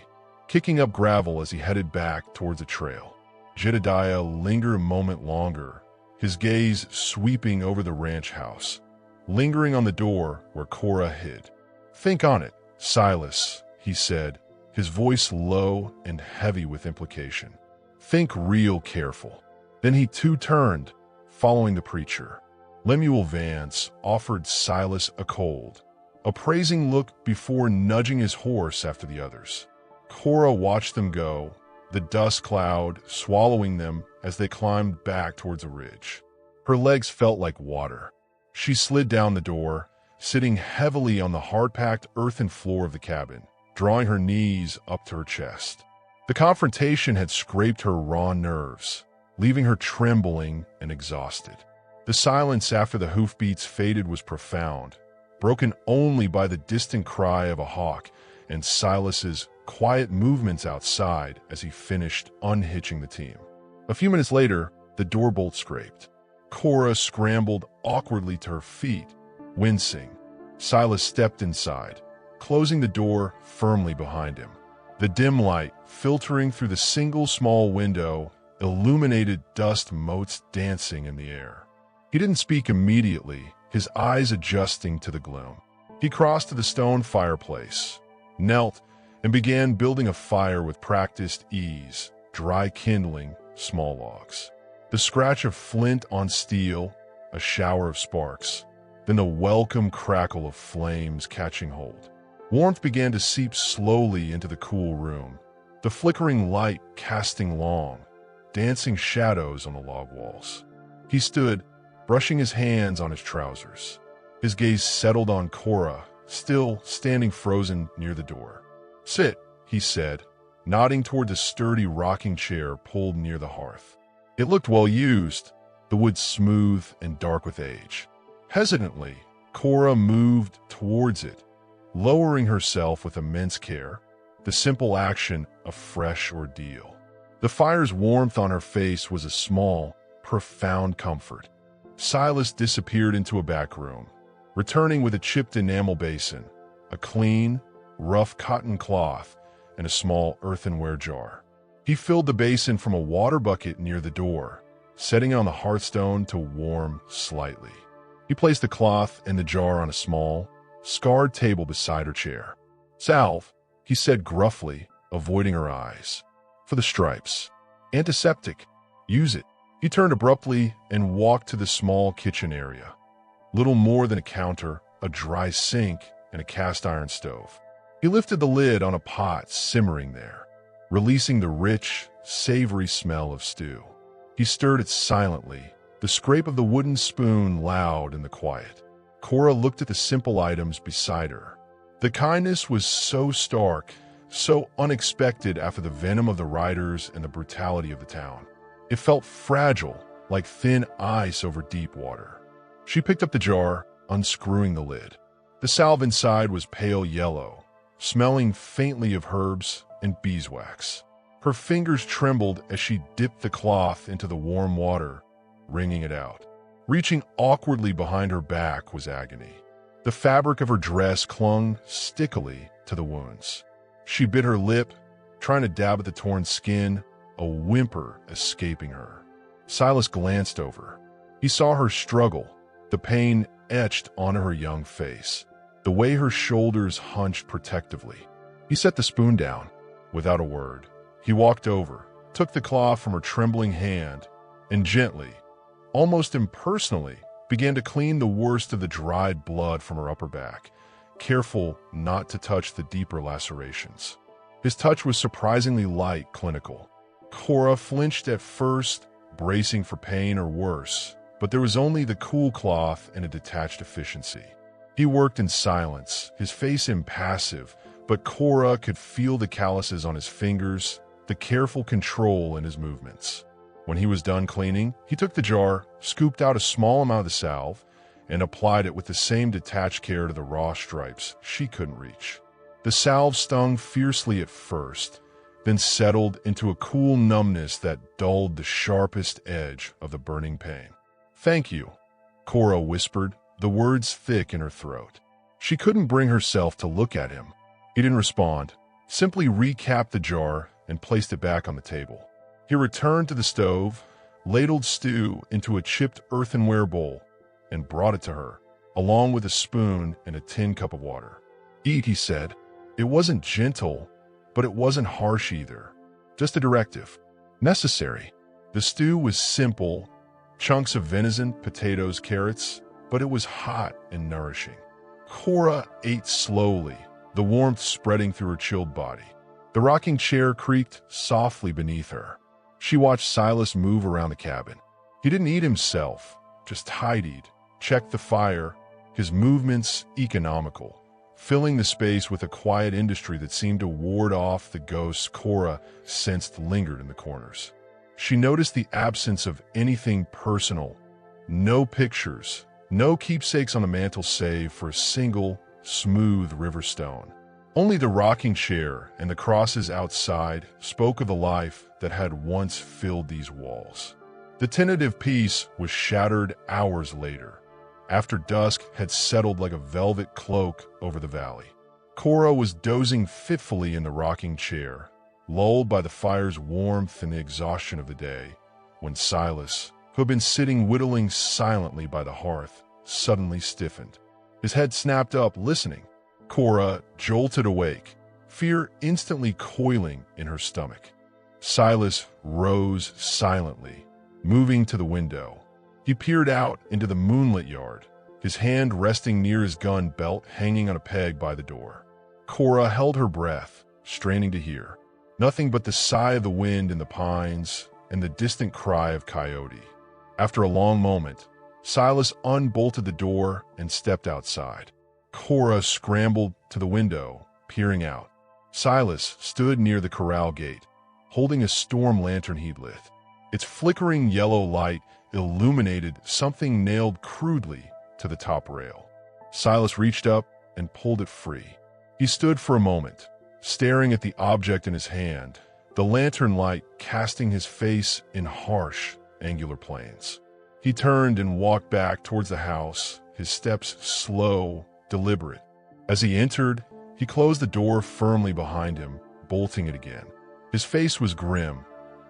kicking up gravel as he headed back towards the trail. Jedediah lingered a moment longer, his gaze sweeping over the ranch house, lingering on the door where Cora hid. "Think on it, Silas," he said, his voice low and heavy with implication. "Think real careful." Then he too turned, following the preacher. Lemuel Vance offered Silas a cold, appraising look before nudging his horse after the others. Cora watched them go, the dust cloud swallowing them as they climbed back towards a ridge. Her legs felt like water. She slid down the door, sitting heavily on the hard-packed earthen floor of the cabin, drawing her knees up to her chest. The confrontation had scraped her raw nerves, leaving her trembling and exhausted. The silence after the hoofbeats faded was profound, broken only by the distant cry of a hawk and Silas's quiet movements outside as he finished unhitching the team. A few minutes later, the door bolt scraped. Cora scrambled awkwardly to her feet, wincing. Silas stepped inside, closing the door firmly behind him. The dim light, filtering through the single small window, illuminated dust motes dancing in the air. He didn't speak immediately, his eyes adjusting to the gloom. He crossed to the stone fireplace, knelt, and began building a fire with practiced ease, dry kindling, small logs. The scratch of flint on steel, a shower of sparks, then the welcome crackle of flames catching hold. Warmth began to seep slowly into the cool room, the flickering light casting long, dancing shadows on the log walls. He stood, brushing his hands on his trousers. His gaze settled on Cora, still standing frozen near the door. "Sit," he said, nodding toward the sturdy rocking chair pulled near the hearth. It looked well used, the wood smooth and dark with age. Hesitantly, Cora moved towards it, lowering herself with immense care, the simple action a fresh ordeal. The fire's warmth on her face was a small, profound comfort. Silas disappeared into a back room, returning with a chipped enamel basin, a clean, rough cotton cloth, and a small earthenware jar. He filled the basin from a water bucket near the door, setting it on the hearthstone to warm slightly. He placed the cloth and the jar on a small, scarred table beside her chair. "Salve," he said gruffly, avoiding her eyes. "For the stripes. Antiseptic. Use it." He turned abruptly and walked to the small kitchen area. Little more than a counter, a dry sink, and a cast-iron stove. He lifted the lid on a pot simmering there, releasing the rich, savory smell of stew. He stirred it silently, the scrape of the wooden spoon loud in the quiet. Cora looked at the simple items beside her. The kindness was so stark, so unexpected after the venom of the riders and the brutality of the town. It felt fragile, like thin ice over deep water. She picked up the jar, unscrewing the lid. The salve inside was pale yellow, smelling faintly of herbs and beeswax. Her fingers trembled as she dipped the cloth into the warm water, wringing it out. Reaching awkwardly behind her back was agony. The fabric of her dress clung stickily to the wounds. She bit her lip, trying to dab at the torn skin, a whimper escaping her. Silas glanced over. He saw her struggle, the pain etched onto her young face, the way her shoulders hunched protectively. He set the spoon down, without a word. He walked over, took the cloth from her trembling hand, and gently, almost impersonally, began to clean the worst of the dried blood from her upper back, careful not to touch the deeper lacerations. His touch was surprisingly light, clinical. Cora flinched at first, bracing for pain or worse, but there was only the cool cloth and a detached efficiency. He worked in silence, his face impassive, but Cora could feel the calluses on his fingers, the careful control in his movements. When he was done cleaning, he took the jar, scooped out a small amount of the salve, and applied it with the same detached care to the raw stripes she couldn't reach. The salve stung fiercely at first, then settled into a cool numbness that dulled the sharpest edge of the burning pain. "Thank you," Cora whispered, the words thick in her throat. She couldn't bring herself to look at him. He didn't respond, simply recapped the jar and placed it back on the table. He returned to the stove, ladled stew into a chipped earthenware bowl, and brought it to her, along with a spoon and a tin cup of water. "Eat," he said. It wasn't gentle, but it wasn't harsh either. Just a directive. Necessary. The stew was simple, chunks of venison, potatoes, carrots, but it was hot and nourishing. Cora ate slowly, the warmth spreading through her chilled body. The rocking chair creaked softly beneath her. She watched Silas move around the cabin. He didn't eat himself, just tidied, checked the fire, his movements economical, filling the space with a quiet industry that seemed to ward off the ghosts Cora sensed lingered in the corners. She noticed the absence of anything personal, no pictures, no keepsakes on the mantel save for a single, smooth river stone. Only the rocking chair and the crosses outside spoke of the life that had once filled these walls. The tentative peace was shattered hours later, after dusk had settled like a velvet cloak over the valley. Cora was dozing fitfully in the rocking chair, lulled by the fire's warmth and the exhaustion of the day, when Silas, who had been sitting whittling silently by the hearth, suddenly stiffened. His head snapped up, listening. Cora jolted awake, fear instantly coiling in her stomach. Silas rose silently, moving to the window. He peered out into the moonlit yard, his hand resting near his gun belt hanging on a peg by the door. Cora held her breath, straining to hear. Nothing but the sigh of the wind in the pines and the distant cry of coyote. After a long moment, Silas unbolted the door and stepped outside. Cora scrambled to the window, peering out. Silas stood near the corral gate, holding a storm lantern he'd lit. Its flickering yellow light illuminated something nailed crudely to the top rail. Silas reached up and pulled it free. He stood for a moment, staring at the object in his hand, the lantern light casting his face in harsh, angular planes. He turned and walked back towards the house, his steps slow, deliberate. As he entered, he closed the door firmly behind him, bolting it again. His face was grim,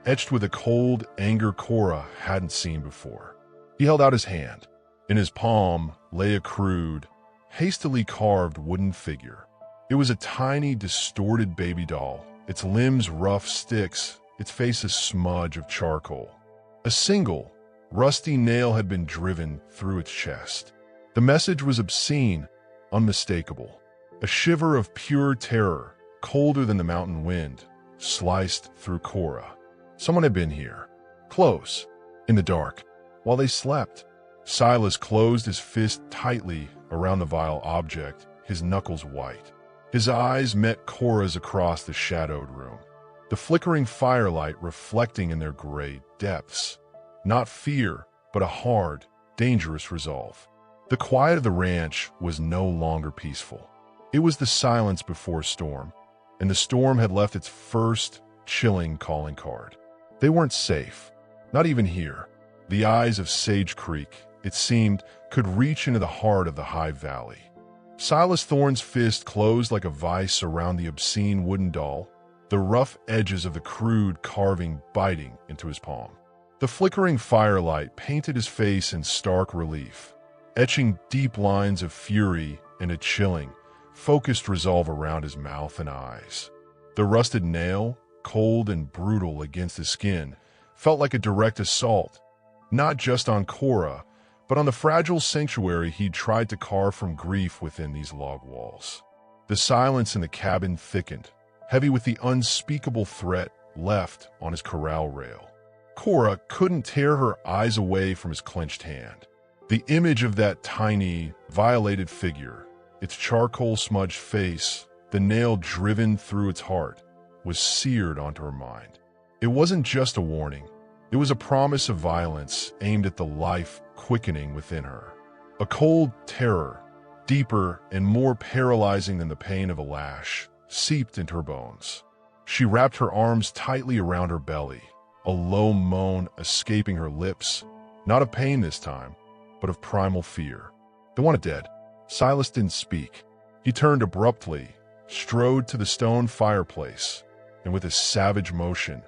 etched with a cold anger Cora hadn't seen before. He held out his hand. In his palm lay a crude, hastily carved wooden figure. It was a tiny, distorted baby doll, its limbs rough sticks, its face a smudge of charcoal. A single, rusty nail had been driven through its chest. The message was obscene, unmistakable. A shiver of pure terror, colder than the mountain wind, sliced through Cora. Someone had been here, close, in the dark, while they slept. Silas closed his fist tightly around the vile object, his knuckles white. His eyes met Cora's across the shadowed room, the flickering firelight reflecting in their gray depths. Not fear, but a hard, dangerous resolve. The quiet of the ranch was no longer peaceful. It was the silence before storm, and the storm had left its first, chilling calling card. They weren't safe, not even here. The eyes of Sage Creek, it seemed, could reach into the heart of the high valley. Silas Thorne's fist closed like a vice around the obscene wooden doll, the rough edges of the crude carving biting into his palm. The flickering firelight painted his face in stark relief, etching deep lines of fury and a chilling, focused resolve around his mouth and eyes. The rusted nail, cold and brutal against his skin, felt like a direct assault, not just on Cora, but on the fragile sanctuary he'd tried to carve from grief within these log walls. The silence in the cabin thickened, heavy with the unspeakable threat left on his corral rail. Cora couldn't tear her eyes away from his clenched hand. The image of that tiny, violated figure, its charcoal-smudged face, the nail driven through its heart, was seared onto her mind. It wasn't just a warning. It was a promise of violence aimed at the life quickening within her. A cold terror, deeper and more paralyzing than the pain of a lash, seeped into her bones. She wrapped her arms tightly around her belly, a low moan escaping her lips, not of pain this time, but of primal fear. They wanted dead. Silas didn't speak. He turned abruptly, strode to the stone fireplace, and with a savage motion,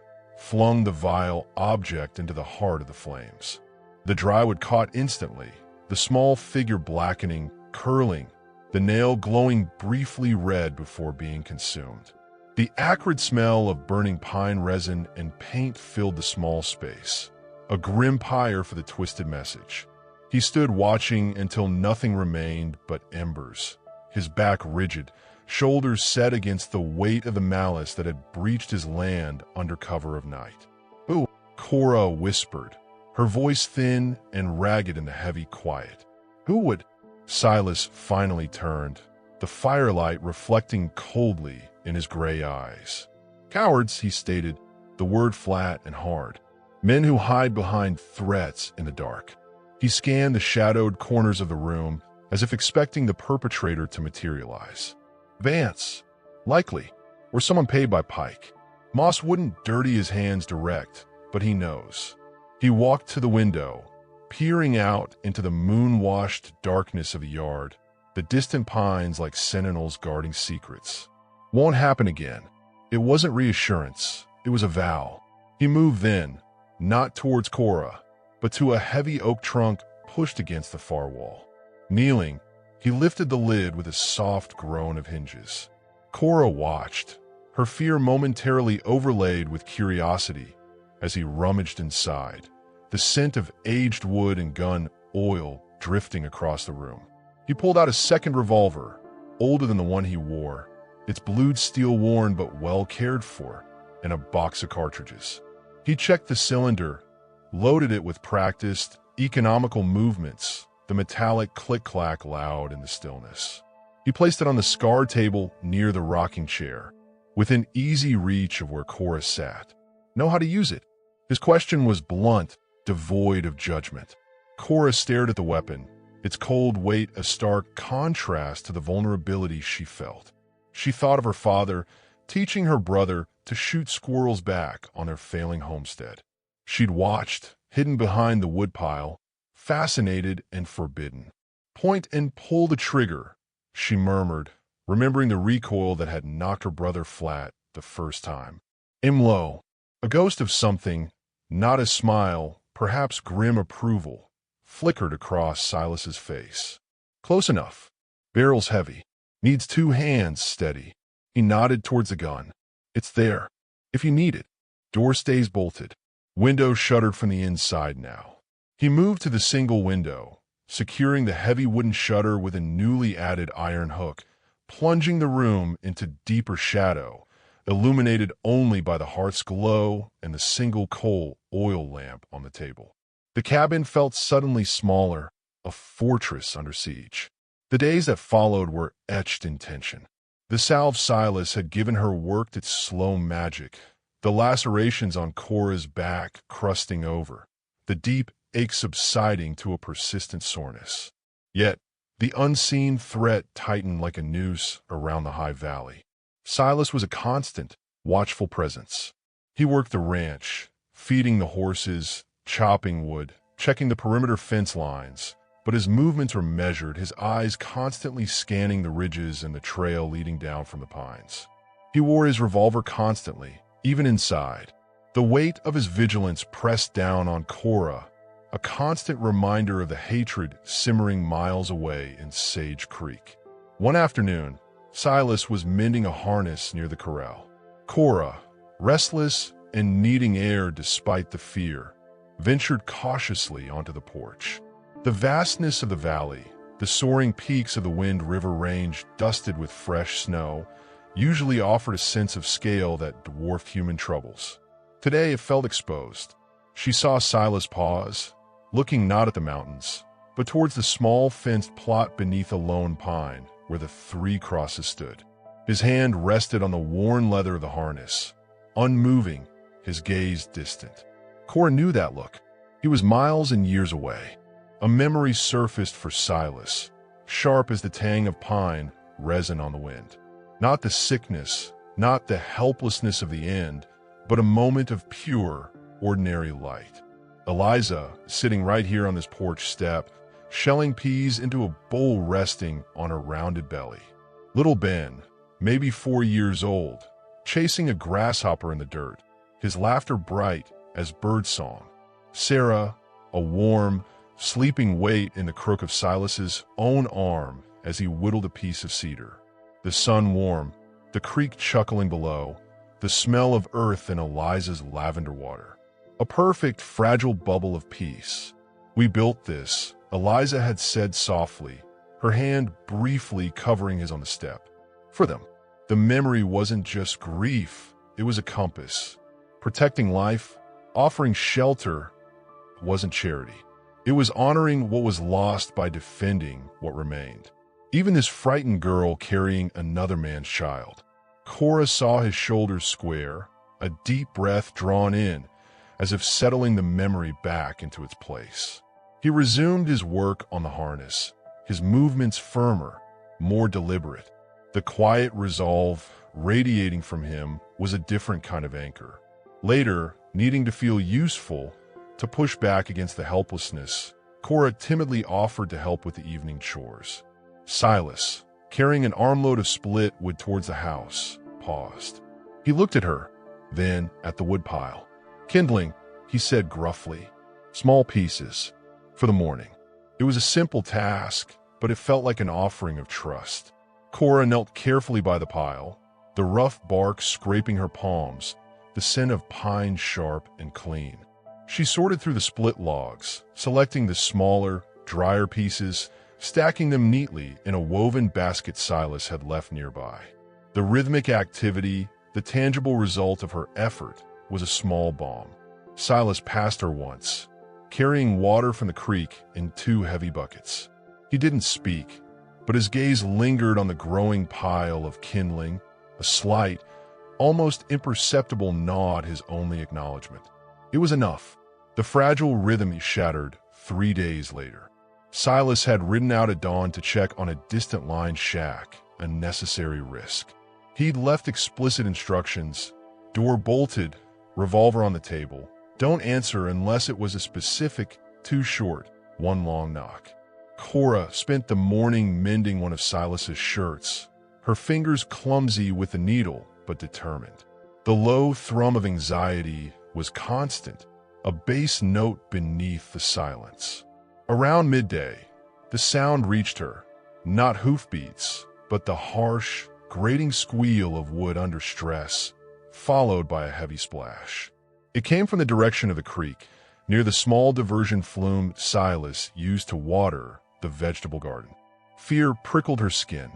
flung the vile object into the heart of the flames. The drywood caught instantly, the small figure blackening, curling, the nail glowing briefly red before being consumed. The acrid smell of burning pine resin and paint filled the small space, a grim pyre for the twisted message. He stood watching until nothing remained but embers, his back rigid, shoulders set against the weight of the malice that had breached his land under cover of night. "Ooh," Cora whispered, her voice thin and ragged in the heavy quiet. "Who would?" Silas finally turned, the firelight reflecting coldly in his gray eyes. "Cowards," he stated, the word flat and hard. "Men who hide behind threats in the dark." He scanned the shadowed corners of the room, as if expecting the perpetrator to materialize. Vance, likely, or someone paid by Pike. Moss wouldn't dirty his hands direct, but he knows. He walked to the window, peering out into the moon-washed darkness of the yard, the distant pines like sentinels guarding secrets. "Won't happen again." It wasn't reassurance, it was a vow. He moved then, not towards Cora, but to a heavy oak trunk pushed against the far wall. Kneeling, he lifted the lid with a soft groan of hinges. Cora watched, her fear momentarily overlaid with curiosity as he rummaged inside, the scent of aged wood and gun oil drifting across the room. He pulled out a second revolver, older than the one he wore, its blued steel worn but well cared for, and a box of cartridges. He checked the cylinder, loaded it with practiced, economical movements, the metallic click-clack loud in the stillness. He placed it on the scar table near the rocking chair, within easy reach of where Cora sat. "Know how to use it?" His question was blunt, devoid of judgment. Cora stared at the weapon, its cold weight a stark contrast to the vulnerability she felt. She thought of her father teaching her brother to shoot squirrels back on their failing homestead. She'd watched, hidden behind the woodpile, fascinated and forbidden. "Point and pull the trigger," she murmured, remembering the recoil that had knocked her brother flat the first time. "Aim low." A ghost of something, not a smile, perhaps grim approval, flickered across Silas's face. "Close enough. Barrel's heavy. Needs 2 hands steady." He nodded towards the gun. "It's there, if you need it." Door stays bolted. Window shuttered from the inside now. He moved to the single window, securing the heavy wooden shutter with a newly added iron hook, plunging the room into deeper shadow, illuminated only by the hearth's glow and the single coal oil lamp on the table. The cabin felt suddenly smaller, a fortress under siege. The days that followed were etched in tension. The salve Silas had given her worked its slow magic, the lacerations on Cora's back crusting over, the deep ache subsiding to a persistent soreness. Yet, the unseen threat tightened like a noose around the high valley. Silas was a constant, watchful presence. He worked the ranch, feeding the horses, chopping wood, checking the perimeter fence lines, but his movements were measured, his eyes constantly scanning the ridges and the trail leading down from the pines. He wore his revolver constantly, even inside. The weight of his vigilance pressed down on Cora, a constant reminder of the hatred simmering miles away in Sage Creek. One afternoon, Silas was mending a harness near the corral. Cora, restless and needing air despite the fear, ventured cautiously onto the porch. The vastness of the valley, the soaring peaks of the Wind River Range dusted with fresh snow, usually offered a sense of scale that dwarfed human troubles. Today it felt exposed. She saw Silas pause, looking not at the mountains, but towards the small fenced plot beneath a lone pine where the 3 crosses stood. His hand rested on the worn leather of the harness, unmoving, his gaze distant. Cora knew that look. He was miles and years away. A memory surfaced for Silas, sharp as the tang of pine resin on the wind. Not the sickness, not the helplessness of the end, but a moment of pure, ordinary light. Eliza, sitting right here on this porch step, shelling peas into a bowl resting on her rounded belly. Little Ben, maybe 4 years old, chasing a grasshopper in the dirt, his laughter bright as birdsong. Sarah, a warm, sleeping weight in the crook of Silas's own arm as he whittled a piece of cedar. The sun warm, the creek chuckling below, the smell of earth in Eliza's lavender water. A perfect, fragile bubble of peace. "We built this," Eliza had said softly, her hand briefly covering his on the step. "For them." The memory wasn't just grief, it was a compass. Protecting life, offering shelter, wasn't charity. It was honoring what was lost by defending what remained. Even this frightened girl carrying another man's child. Cora saw his shoulders square, a deep breath drawn in, as if settling the memory back into its place. He resumed his work on the harness, his movements firmer, more deliberate. The quiet resolve radiating from him was a different kind of anchor. Later, needing to feel useful, to push back against the helplessness, Cora timidly offered to help with the evening chores. Silas, carrying an armload of split wood towards the house, paused. He looked at her, then at the woodpile. "Kindling," he said gruffly. "Small pieces, for the morning." It was a simple task, but it felt like an offering of trust. Cora knelt carefully by the pile, the rough bark scraping her palms, the scent of pine sharp and clean. She sorted through the split logs, selecting the smaller, drier pieces, stacking them neatly in a woven basket Silas had left nearby. The rhythmic activity, the tangible result of her effort, was a small balm. Silas passed her once, carrying water from the creek in 2 heavy buckets. He didn't speak, but his gaze lingered on the growing pile of kindling, a slight, almost imperceptible nod his only acknowledgement. It was enough. The fragile rhythm shattered 3 days later. Silas had ridden out at dawn to check on a distant line shack, a necessary risk. He'd left explicit instructions, door bolted, revolver on the table, don't answer unless it was a specific, 2 short, 1 long knock. Cora spent the morning mending one of Silas's shirts, her fingers clumsy with the needle, but determined. The low thrum of anxiety was constant, a bass note beneath the silence. Around midday, the sound reached her, not hoofbeats, but the harsh, grating squeal of wood under stress, followed by a heavy splash. It came from the direction of the creek, near the small diversion flume Silas used to water the vegetable garden. Fear prickled her skin.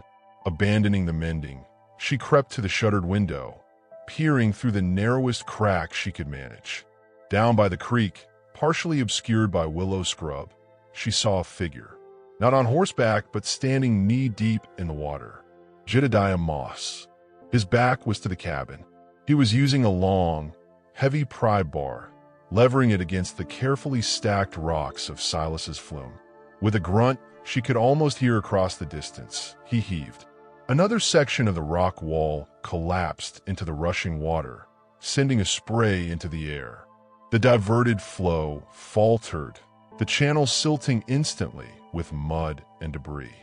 Abandoning the mending, she crept to the shuttered window, peering through the narrowest crack she could manage. Down by the creek, partially obscured by willow scrub, she saw a figure, not on horseback but standing knee-deep in the water. Jedediah Moss. His back was to the cabin. He was using a long, heavy pry bar, levering it against the carefully stacked rocks of Silas's flume. With a grunt she could almost hear across the distance, he heaved. Another section of the rock wall collapsed into the rushing water, sending a spray into the air. The diverted flow faltered, the channel silting instantly with mud and debris.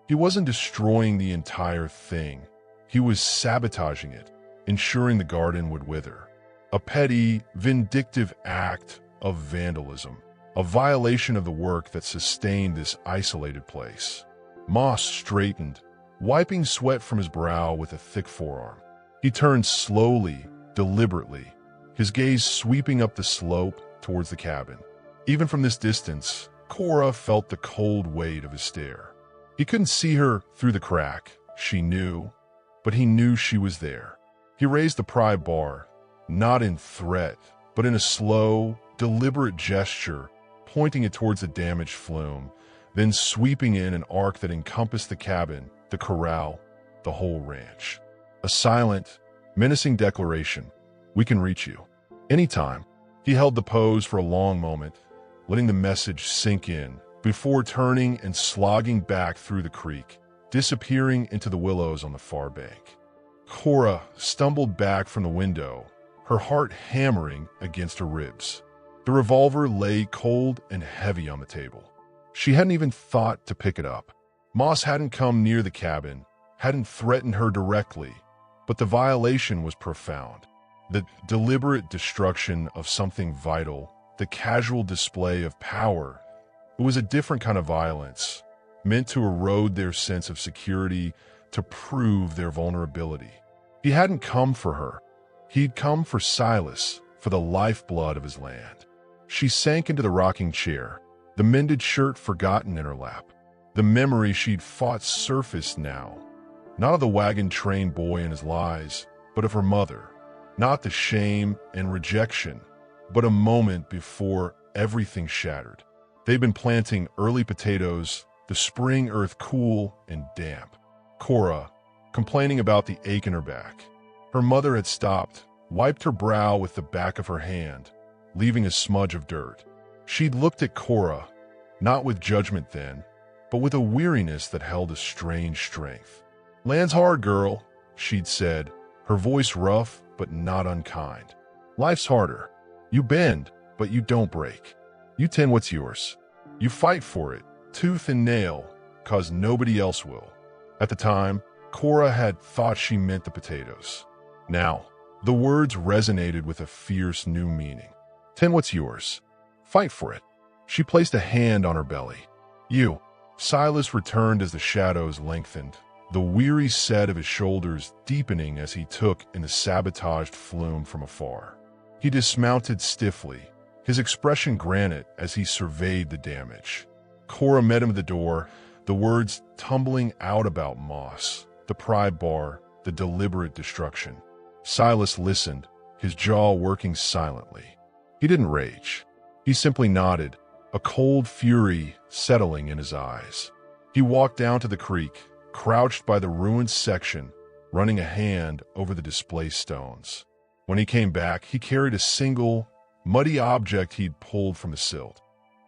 He wasn't destroying the entire thing. He was sabotaging it, ensuring the garden would wither. A petty, vindictive act of vandalism, a violation of the work that sustained this isolated place. Moss straightened, wiping sweat from his brow with a thick forearm. He turned slowly, deliberately, his gaze sweeping up the slope towards the cabin. Even from this distance, Cora felt the cold weight of his stare. He couldn't see her through the crack, she knew, but he knew she was there. He raised the pry bar, not in threat, but in a slow, deliberate gesture, pointing it towards the damaged flume, then sweeping in an arc that encompassed the cabin, the corral, the whole ranch. A silent, menacing declaration, "We can reach you anytime." He held the pose for a long moment, letting the message sink in, before turning and slogging back through the creek, disappearing into the willows on the far bank. Cora stumbled back from the window, her heart hammering against her ribs. The revolver lay cold and heavy on the table. She hadn't even thought to pick it up. Moss hadn't come near the cabin, hadn't threatened her directly, but the violation was profound. The deliberate destruction of something vital, the casual display of power. It was a different kind of violence, meant to erode their sense of security, to prove their vulnerability. He hadn't come for her. He'd come for Silas, for the lifeblood of his land. She sank into the rocking chair, the mended shirt forgotten in her lap. The memory she'd fought surfaced now, not of the wagon train boy and his lies, but of her mother. Not the shame and rejection, but a moment before everything shattered. They'd been planting early potatoes, the spring earth cool and damp. Cora, complaining about the ache in her back. Her mother had stopped, wiped her brow with the back of her hand, leaving a smudge of dirt. She'd looked at Cora, not with judgment then, but with a weariness that held a strange strength. "Land's hard, girl," she'd said, her voice rough but not unkind. "Life's harder. You bend, but you don't break. You tend what's yours. You fight for it, tooth and nail, 'cause nobody else will." At the time, Cora had thought she meant the potatoes. Now, the words resonated with a fierce new meaning. "Tend what's yours. Fight for it." She placed a hand on her belly. "You." Silas returned as the shadows lengthened, the weary set of his shoulders deepening as he took in the sabotaged flume from afar. He dismounted stiffly, his expression granite as he surveyed the damage. Cora met him at the door, the words tumbling out about moss, the pry bar, the deliberate destruction. Silas listened, his jaw working silently. He didn't rage. He simply nodded, a cold fury settling in his eyes. He walked down to the creek, crouched by the ruined section, running a hand over the displaced stones. When he came back, he carried a single, muddy object he'd pulled from the silt.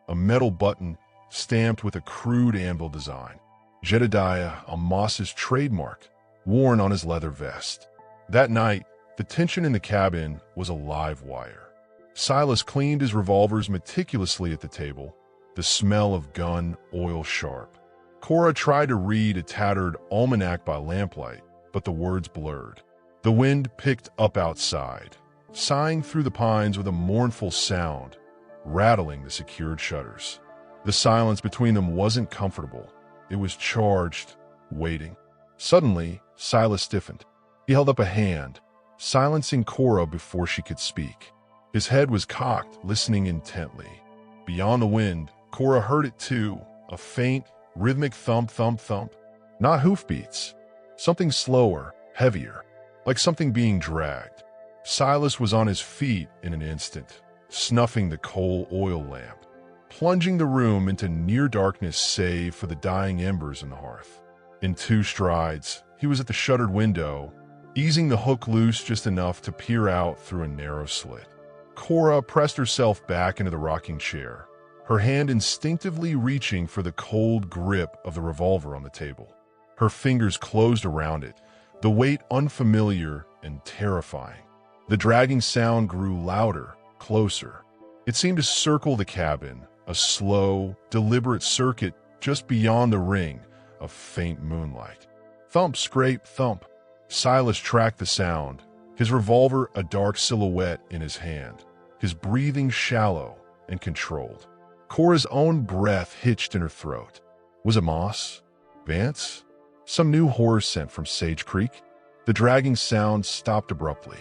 A metal button stamped with a crude anvil design. Jedediah Amos' trademark, worn on his leather vest. That night, the tension in the cabin was a live wire. Silas cleaned his revolvers meticulously at the table, the smell of gun oil sharp. Cora tried to read a tattered almanac by lamplight, but the words blurred. The wind picked up outside, sighing through the pines with a mournful sound, rattling the secured shutters. The silence between them wasn't comfortable. It was charged, waiting. Suddenly, Silas stiffened. He held up a hand, silencing Cora before she could speak. His head was cocked, listening intently. Beyond the wind, Cora heard it too, a faint, rhythmic thump, thump, thump. Not hoofbeats. Something slower, heavier, like something being dragged. Silas was on his feet in an instant, snuffing the coal oil lamp, plunging the room into near darkness save for the dying embers in the hearth. In 2 strides, he was at the shuttered window, easing the hook loose just enough to peer out through a narrow slit. Cora pressed herself back into the rocking chair, her hand instinctively reaching for the cold grip of the revolver on the table. Her fingers closed around it, the weight unfamiliar and terrifying. The dragging sound grew louder, closer. It seemed to circle the cabin, a slow, deliberate circuit just beyond the ring of faint moonlight. Thump, scrape, thump. Silas tracked the sound, his revolver a dark silhouette in his hand, his breathing shallow and controlled. Cora's own breath hitched in her throat. Was it Moss? Vance? Some new horror scent from Sage Creek? The dragging sound stopped abruptly,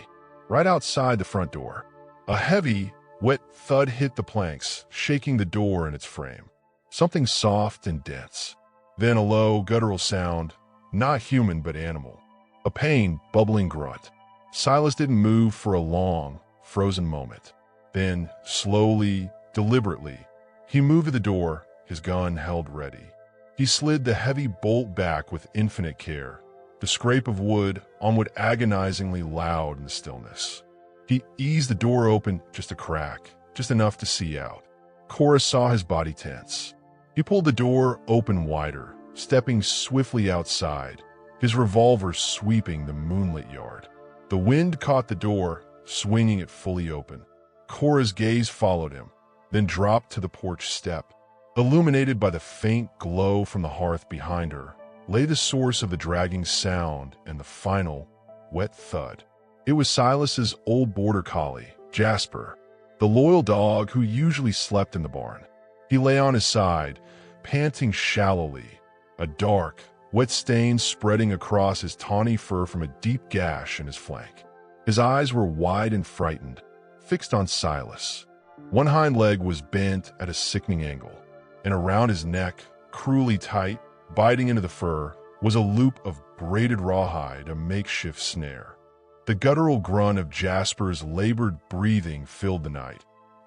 right outside the front door. A heavy, wet thud hit the planks, shaking the door in its frame. Something soft and dense. Then a low, guttural sound, not human but animal. A pained, bubbling grunt. Silas didn't move for a long, frozen moment. Then, slowly, deliberately, he moved to the door, his gun held ready. He slid the heavy bolt back with infinite care, the scrape of wood on wood agonizingly loud in the stillness. He eased the door open just a crack, just enough to see out. Cora saw his body tense. He pulled the door open wider, stepping swiftly outside, his revolver sweeping the moonlit yard. The wind caught the door, swinging it fully open. Cora's gaze followed him, then dropped to the porch step. Illuminated by the faint glow from the hearth behind her, lay the source of the dragging sound and the final, wet thud. It was Silas's old border collie, Jasper, the loyal dog who usually slept in the barn. He lay on his side, panting shallowly, a dark, wet stain spreading across his tawny fur from a deep gash in his flank. His eyes were wide and frightened, fixed on Silas. One hind leg was bent at a sickening angle, and around his neck, cruelly tight, biting into the fur, was a loop of braided rawhide, a makeshift snare. The guttural grunt of Jasper's labored breathing filled the night,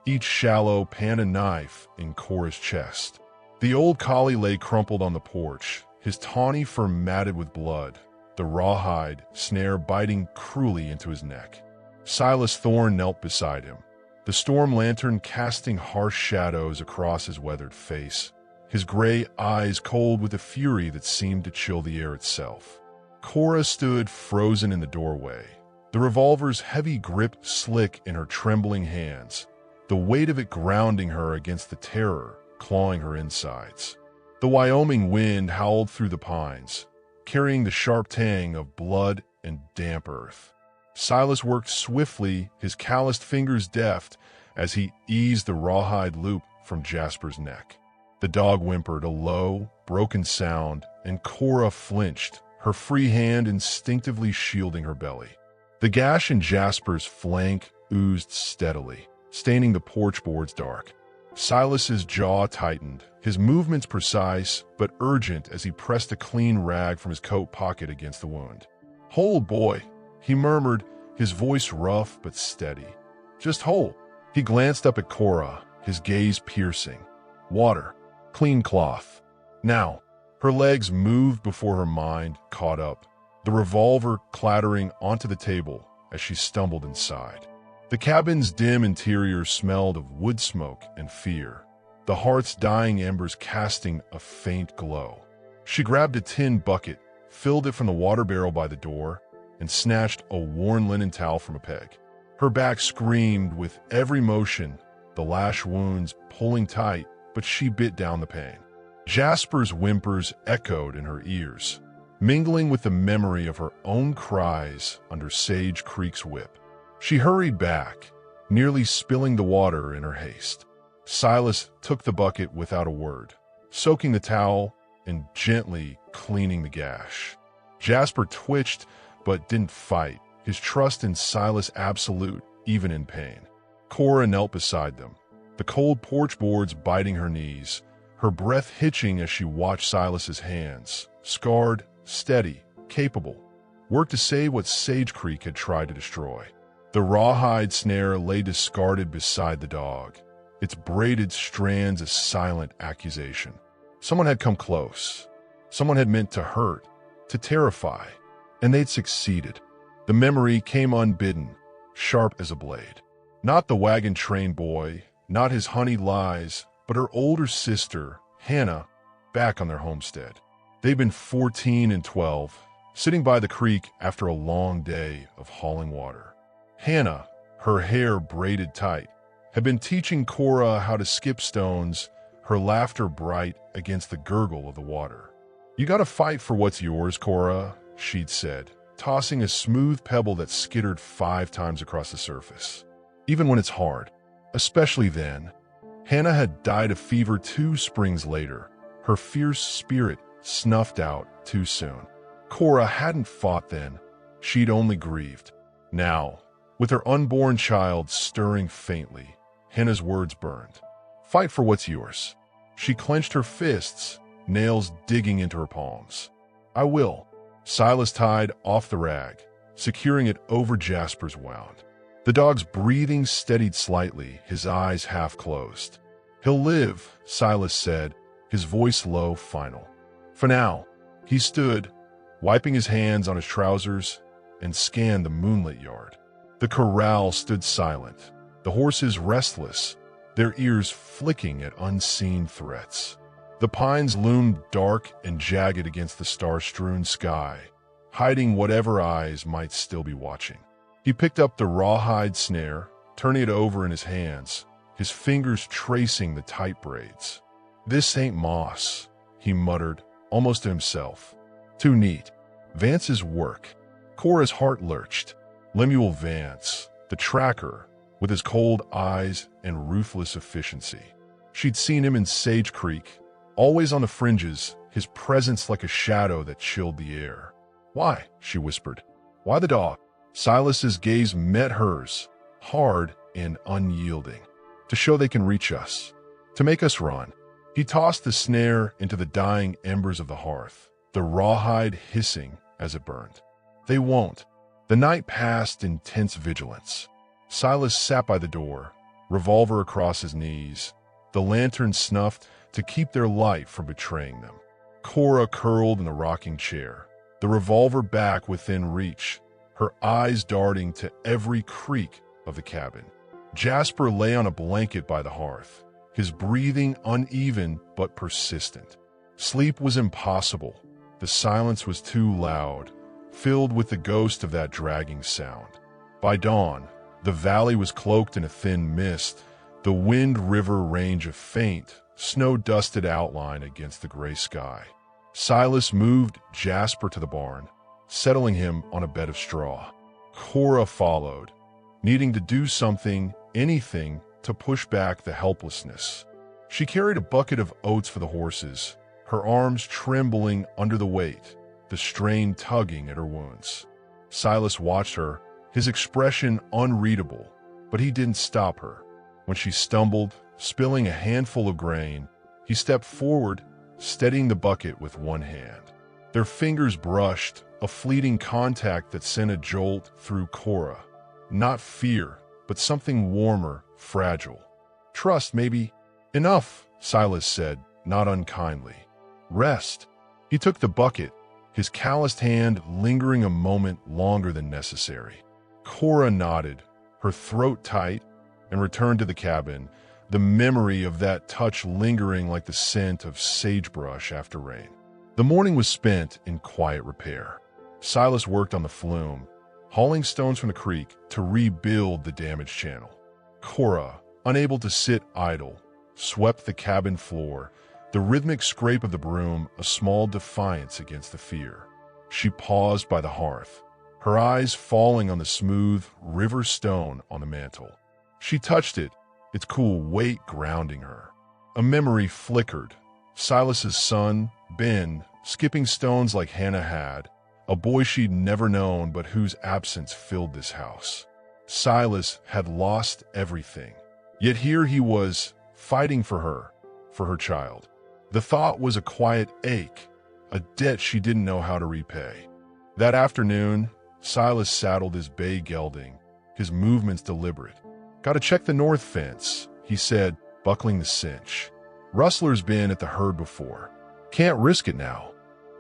each shallow pant a knife in Cora's chest. The old collie lay crumpled on the porch, his tawny fur matted with blood, the rawhide snare biting cruelly into his neck. Silas Thorne knelt beside him, the storm lantern casting harsh shadows across his weathered face, his gray eyes cold with a fury that seemed to chill the air itself. Cora stood frozen in the doorway, the revolver's heavy grip slick in her trembling hands, the weight of it grounding her against the terror clawing her insides. The Wyoming wind howled through the pines, carrying the sharp tang of blood and damp earth. Silas worked swiftly, his calloused fingers deft, as he eased the rawhide loop from Jasper's neck. The dog whimpered a low, broken sound, and Cora flinched, her free hand instinctively shielding her belly. The gash in Jasper's flank oozed steadily, staining the porch boards dark. Silas's jaw tightened, his movements precise but urgent as he pressed a clean rag from his coat pocket against the wound. "Hold, boy," he murmured, his voice rough but steady. "Just hold." He glanced up at Cora, his gaze piercing. "Water. Clean cloth. Now." Her legs moved before her mind caught up, the revolver clattering onto the table as she stumbled inside. The cabin's dim interior smelled of wood smoke and fear, the hearth's dying embers casting a faint glow. She grabbed a tin bucket, filled it from the water barrel by the door, and snatched a worn linen towel from a peg. Her back screamed with every motion, the lash wounds pulling tight, but she bit down the pain. Jasper's whimpers echoed in her ears, mingling with the memory of her own cries under Sage Creek's whip. She hurried back, nearly spilling the water in her haste. Silas took the bucket without a word, soaking the towel and gently cleaning the gash. Jasper twitched but didn't fight, his trust in Silas absolute, even in pain. Cora knelt beside them, the cold porch boards biting her knees, her breath hitching as she watched Silas's hands, scarred, steady, capable, work to save what Sage Creek had tried to destroy. The rawhide snare lay discarded beside the dog, its braided strands a silent accusation. Someone had come close. Someone had meant to hurt, to terrify, and they'd succeeded. The memory came unbidden, sharp as a blade. Not the wagon train boy, not his honeyed lies, but her older sister, Hannah, back on their homestead. They'd been 14 and 12, sitting by the creek after a long day of hauling water. Hannah, her hair braided tight, had been teaching Cora how to skip stones, her laughter bright against the gurgle of the water. "You gotta fight for what's yours, Cora," she'd said, tossing a smooth pebble that skittered 5 times across the surface. "Even when it's hard, especially then." Hannah had died of fever 2 springs later, her fierce spirit snuffed out too soon. Cora hadn't fought then, she'd only grieved. Now, with her unborn child stirring faintly, Hannah's words burned. "Fight for what's yours." She clenched her fists, nails digging into her palms. "I will." Silas tied off the rag, securing it over Jasper's wound. The dog's breathing steadied slightly, his eyes half closed. "He'll live," Silas said, his voice low, final. "For now." He stood, wiping his hands on his trousers, and scanned the moonlit yard. The corral stood silent, the horses restless, their ears flicking at unseen threats. The pines loomed dark and jagged against the star-strewn sky, hiding whatever eyes might still be watching. He picked up the rawhide snare, turning it over in his hands, his fingers tracing the tight braids. "This ain't moss," he muttered, almost to himself. "Too neat. Vance's work." Cora's heart lurched. Lemuel Vance, the tracker, with his cold eyes and ruthless efficiency. She'd seen him in Sage Creek, always on the fringes, his presence like a shadow that chilled the air. "Why?" she whispered. "Why the dog?" Silas's gaze met hers, hard and unyielding. "To show they can reach us. To make us run." He tossed the snare into the dying embers of the hearth, the rawhide hissing as it burned. "They won't." The night passed in tense vigilance. Silas sat by the door, revolver across his knees, the lantern snuffed to keep their light from betraying them. Cora curled in the rocking chair, the revolver back within reach, her eyes darting to every creak of the cabin. Jasper lay on a blanket by the hearth, his breathing uneven but persistent. Sleep was impossible. The silence was too loud, filled with the ghost of that dragging sound. By dawn, the valley was cloaked in a thin mist, the Wind River range a faint, snow-dusted outline against the gray sky. Silas moved Jasper to the barn, settling him on a bed of straw. Cora followed, needing to do something, anything, to push back the helplessness. She carried a bucket of oats for the horses, her arms trembling under the weight, the strain tugging at her wounds. Silas watched her, his expression unreadable, but he didn't stop her. When she stumbled, spilling a handful of grain, he stepped forward, steadying the bucket with one hand. Their fingers brushed, a fleeting contact that sent a jolt through Cora. Not fear, but something warmer, fragile. "Trust, maybe." "Enough," Silas said, not unkindly. "Rest." He took the bucket, his calloused hand lingering a moment longer than necessary. Cora nodded, her throat tight, and returned to the cabin, the memory of that touch lingering like the scent of sagebrush after rain. The morning was spent in quiet repair. Silas worked on the flume, hauling stones from the creek to rebuild the damaged channel. Cora, unable to sit idle, swept the cabin floor, the rhythmic scrape of the broom a small defiance against the fear. She paused by the hearth, her eyes falling on the smooth river stone on the mantel. She touched it, its cool weight grounding her. A memory flickered. Silas's son, Ben, skipping stones like Hannah had, a boy she'd never known but whose absence filled this house. Silas had lost everything, yet here he was, fighting for her child. The thought was a quiet ache, a debt she didn't know how to repay. That afternoon, Silas saddled his bay gelding, his movements deliberate. "Gotta check the north fence," he said, buckling the cinch. "Rustler's been at the herd before. Can't risk it now."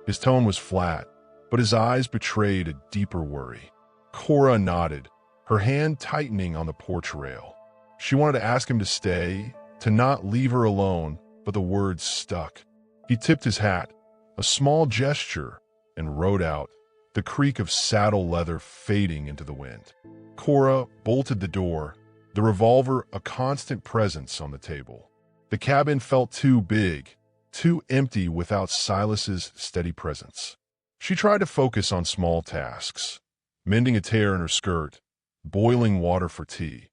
His tone was flat, but his eyes betrayed a deeper worry. Cora nodded, her hand tightening on the porch rail. She wanted to ask him to stay, to not leave her alone, but the words stuck. He tipped his hat, a small gesture, and rode out, the creak of saddle leather fading into the wind. Cora bolted the door, the revolver a constant presence on the table. The cabin felt too big, too empty without Silas's steady presence. She tried to focus on small tasks, mending a tear in her skirt, boiling water for tea.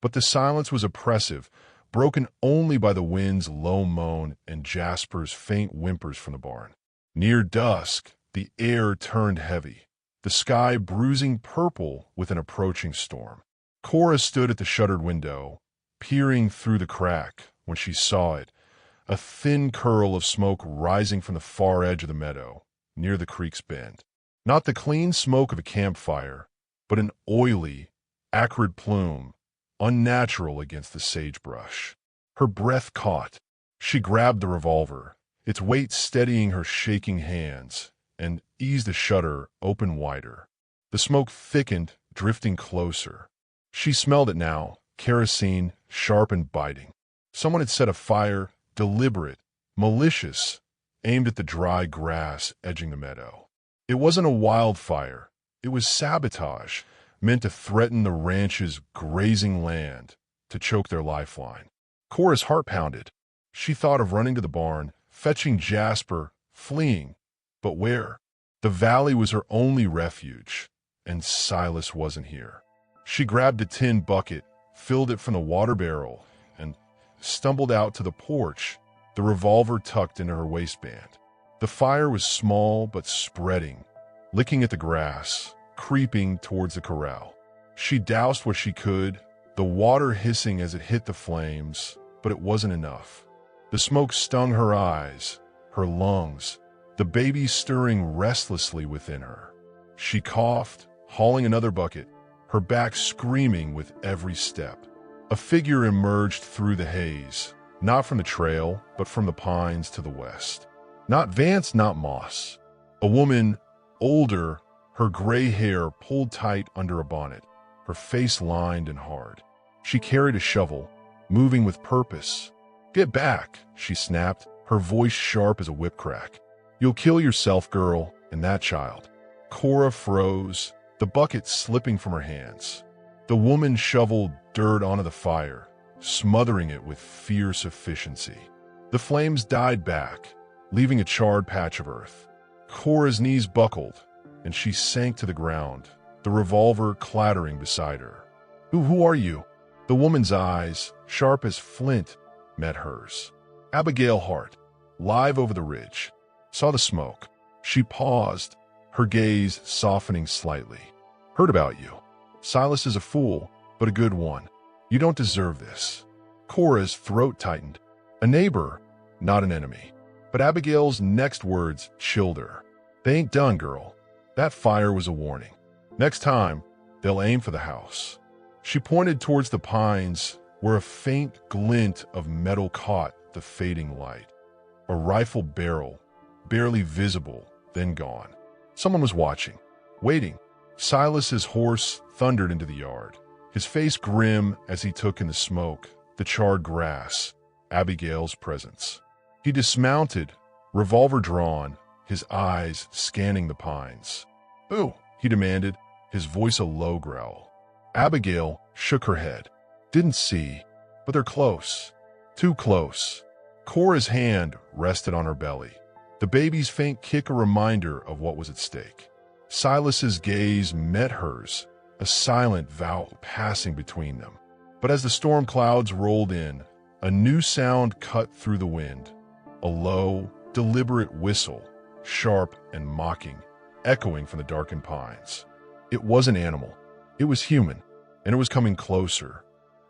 But the silence was oppressive, broken only by the wind's low moan and Jasper's faint whimpers from the barn. Near dusk, the air turned heavy, the sky bruising purple with an approaching storm. Cora stood at the shuttered window, peering through the crack when she saw it, a thin curl of smoke rising from the far edge of the meadow, near the creek's bend. Not the clean smoke of a campfire, but an oily, acrid plume, unnatural against the sagebrush. Her breath caught. She grabbed the revolver, its weight steadying her shaking hands, and eased the shutter open wider. The smoke thickened, drifting closer. She smelled it now, kerosene, sharp and biting. Someone had set a fire, deliberate, malicious, aimed at the dry grass edging the meadow. It wasn't a wildfire. It was sabotage, meant to threaten the ranch's grazing land, to choke their lifeline. Cora's heart pounded. She thought of running to the barn, fetching Jasper, fleeing. But where? The valley was her only refuge, and Silas wasn't here. She grabbed a tin bucket, filled it from the water barrel, and stumbled out to the porch, the revolver tucked into her waistband. The fire was small but spreading, licking at the grass, creeping towards the corral. She doused what she could, the water hissing as it hit the flames, but it wasn't enough. The smoke stung her eyes, her lungs, the baby stirring restlessly within her. She coughed, hauling another bucket, her back screaming with every step. A figure emerged through the haze, not from the trail, but from the pines to the west. Not Vance, not Moss. A woman, older, her gray hair pulled tight under a bonnet, her face lined and hard. She carried a shovel, moving with purpose. "Get back," she snapped, her voice sharp as a whip crack. "You'll kill yourself, girl, and that child." Cora froze, the bucket slipping from her hands. The woman shoveled dirt onto the fire, smothering it with fierce efficiency. The flames died back, leaving a charred patch of earth. Cora's knees buckled, and she sank to the ground, the revolver clattering beside her. Who are you?" The woman's eyes, sharp as flint, met hers. Abigail Hart, live over the ridge, saw the smoke. She paused, her gaze softening slightly. "Heard about you. Silas is a fool, but a good one. You don't deserve this." Cora's throat tightened. A neighbor, not an enemy. But Abigail's next words chilled her. "They ain't done, girl. That fire was a warning. Next time, they'll aim for the house." She pointed towards the pines, where a faint glint of metal caught the fading light. A rifle barrel, barely visible, then gone. Someone was watching, waiting. Silas's horse thundered into the yard, his face grim as he took in the smoke, the charred grass, Abigail's presence. He dismounted, revolver drawn, his eyes scanning the pines. "Boo," he demanded, his voice a low growl. Abigail shook her head. "Didn't see, but they're close. Too close." Cora's hand rested on her belly, the baby's faint kick a reminder of what was at stake. Silas's gaze met hers, a silent vow passing between them. But as the storm clouds rolled in, a new sound cut through the wind. A low, deliberate whistle, sharp and mocking, echoing from the darkened pines. It wasn't animal. It was human, and it was coming closer.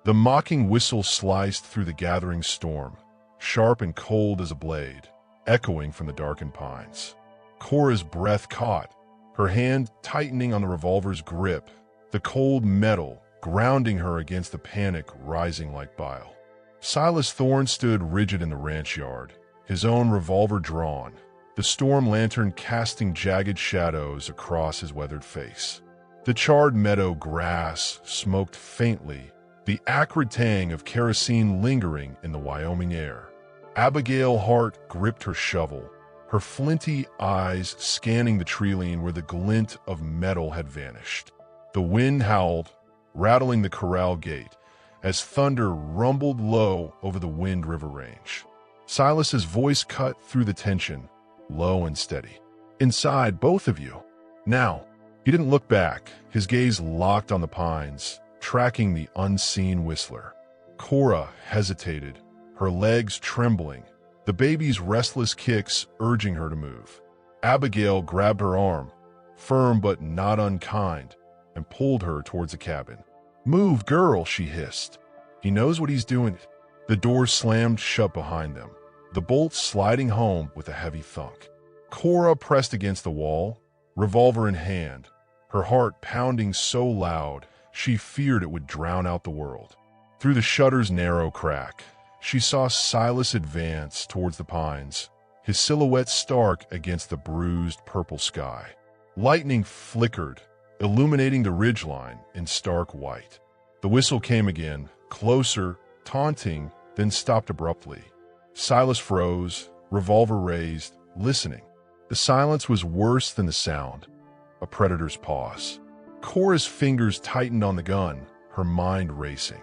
The mocking whistle sliced through the gathering storm, sharp and cold as a blade, echoing from the darkened pines. Cora's breath caught, her hand tightening on the revolver's grip, the cold metal grounding her against the panic rising like bile. Silas Thorne stood rigid in the ranch yard, his own revolver drawn, the storm lantern casting jagged shadows across his weathered face. The charred meadow grass smoked faintly, the acrid tang of kerosene lingering in the Wyoming air. Abigail Hart gripped her shovel, her flinty eyes scanning the treeline where the glint of metal had vanished. The wind howled, rattling the corral gate, as thunder rumbled low over the Wind River Range. Silas's voice cut through the tension, low and steady. "Inside, both of you. Now." He didn't look back, his gaze locked on the pines, tracking the unseen whistler. Cora hesitated, her legs trembling, the baby's restless kicks urging her to move. Abigail grabbed her arm, firm but not unkind, and pulled her towards the cabin. "Move, girl," she hissed. "He knows what he's doing." The door slammed shut behind them, the bolt sliding home with a heavy thunk. Cora pressed against the wall, revolver in hand, her heart pounding so loud she feared it would drown out the world. Through the shutter's narrow crack, she saw Silas advance towards the pines, his silhouette stark against the bruised purple sky. Lightning flickered, illuminating the ridgeline in stark white. The whistle came again, closer, taunting, then stopped abruptly. Silas froze, revolver raised, listening. The silence was worse than the sound, a predator's pause. Cora's fingers tightened on the gun, her mind racing.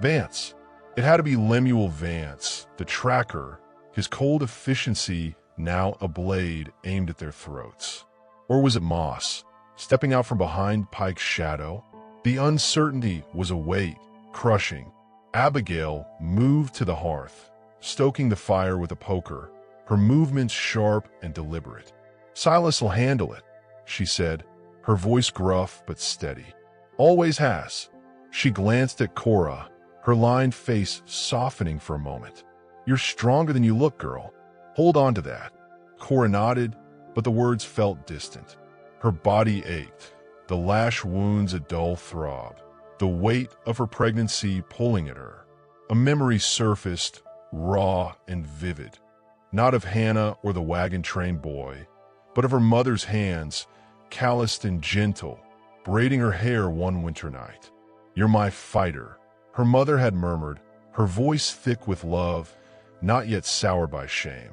Vance. It had to be Lemuel Vance, the tracker, his cold efficiency now a blade aimed at their throats. Or was it Moss? stepping out from behind Pike's shadow. The uncertainty was a weight, crushing. Abigail moved to the hearth, stoking the fire with a poker, her movements sharp and deliberate. "Silas will handle it," she said, her voice gruff but steady. "Always has." She glanced at Cora, her lined face softening for a moment. "You're stronger than you look, girl. Hold on to that." Cora nodded, but the words felt distant. Her body ached, the lash wounds a dull throb, the weight of her pregnancy pulling at her. A memory surfaced, raw and vivid, not of Hannah or the wagon train boy, but of her mother's hands, calloused and gentle, braiding her hair one winter night. "You're my fighter," her mother had murmured, her voice thick with love, not yet soured by shame.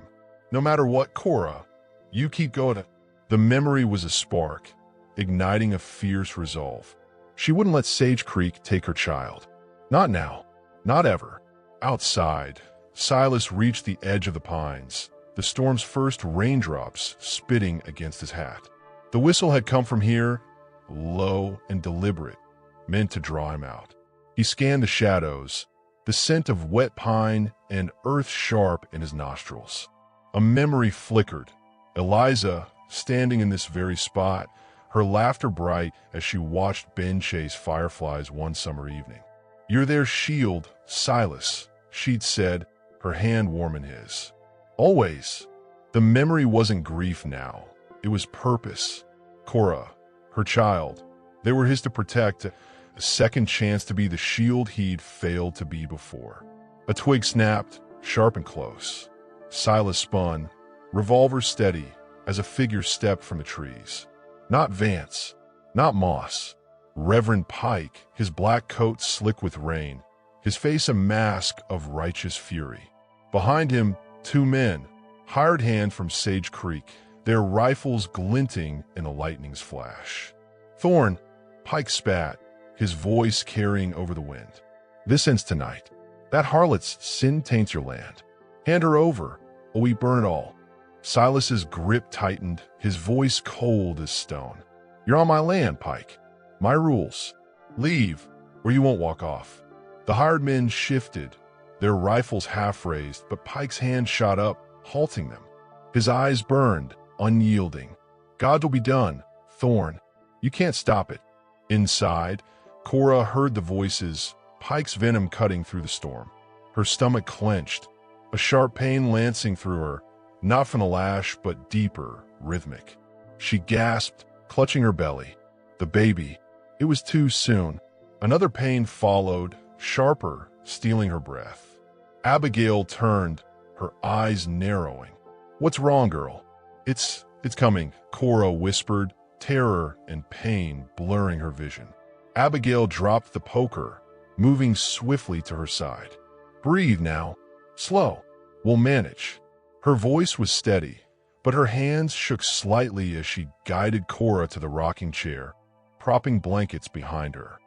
"No matter what, Cora, you keep going." The memory was a spark, igniting a fierce resolve. She wouldn't let Sage Creek take her child. Not now. Not ever. Outside, Silas reached the edge of the pines, the storm's first raindrops spitting against his hat. The whistle had come from here, low and deliberate, meant to draw him out. He scanned the shadows, the scent of wet pine and earth sharp in his nostrils. A memory flickered. Eliza, standing in this very spot, her laughter bright as she watched Ben chase fireflies one summer evening. "You're their shield, Silas," she'd said, her hand warm in his. "Always." The memory wasn't grief now. It was purpose. Cora, her child, they were his to protect, a second chance to be the shield he'd failed to be before. A twig snapped, sharp and close. Silas spun, revolver steady, as a figure stepped from the trees. Not Vance, not Moss. Reverend Pike, his black coat slick with rain, his face a mask of righteous fury. Behind him, two men, hired hand from Sage Creek, their rifles glinting in the lightning's flash. "Thorne," Pike spat, his voice carrying over the wind. "This ends tonight. That harlot's sin taints your land. Hand her over, or we burn it all." Silas's grip tightened, his voice cold as stone. "You're on my land, Pike. My rules. Leave, or you won't walk off." The hired men shifted, their rifles half raised, but Pike's hand shot up, halting them. His eyes burned, unyielding. "God will be done, Thorne. You can't stop it." Inside, Cora heard the voices, Pike's venom cutting through the storm. Her stomach clenched, a sharp pain lancing through her, not from the lash, but deeper, rhythmic. She gasped, clutching her belly. The baby. It was too soon. Another pain followed, sharper, stealing her breath. Abigail turned, her eyes narrowing. "What's wrong, girl?" It's coming," Cora whispered, terror and pain blurring her vision. Abigail dropped the poker, moving swiftly to her side. "Breathe now. Slow. We'll manage." Her voice was steady, but her hands shook slightly as she guided Cora to the rocking chair, propping blankets behind her.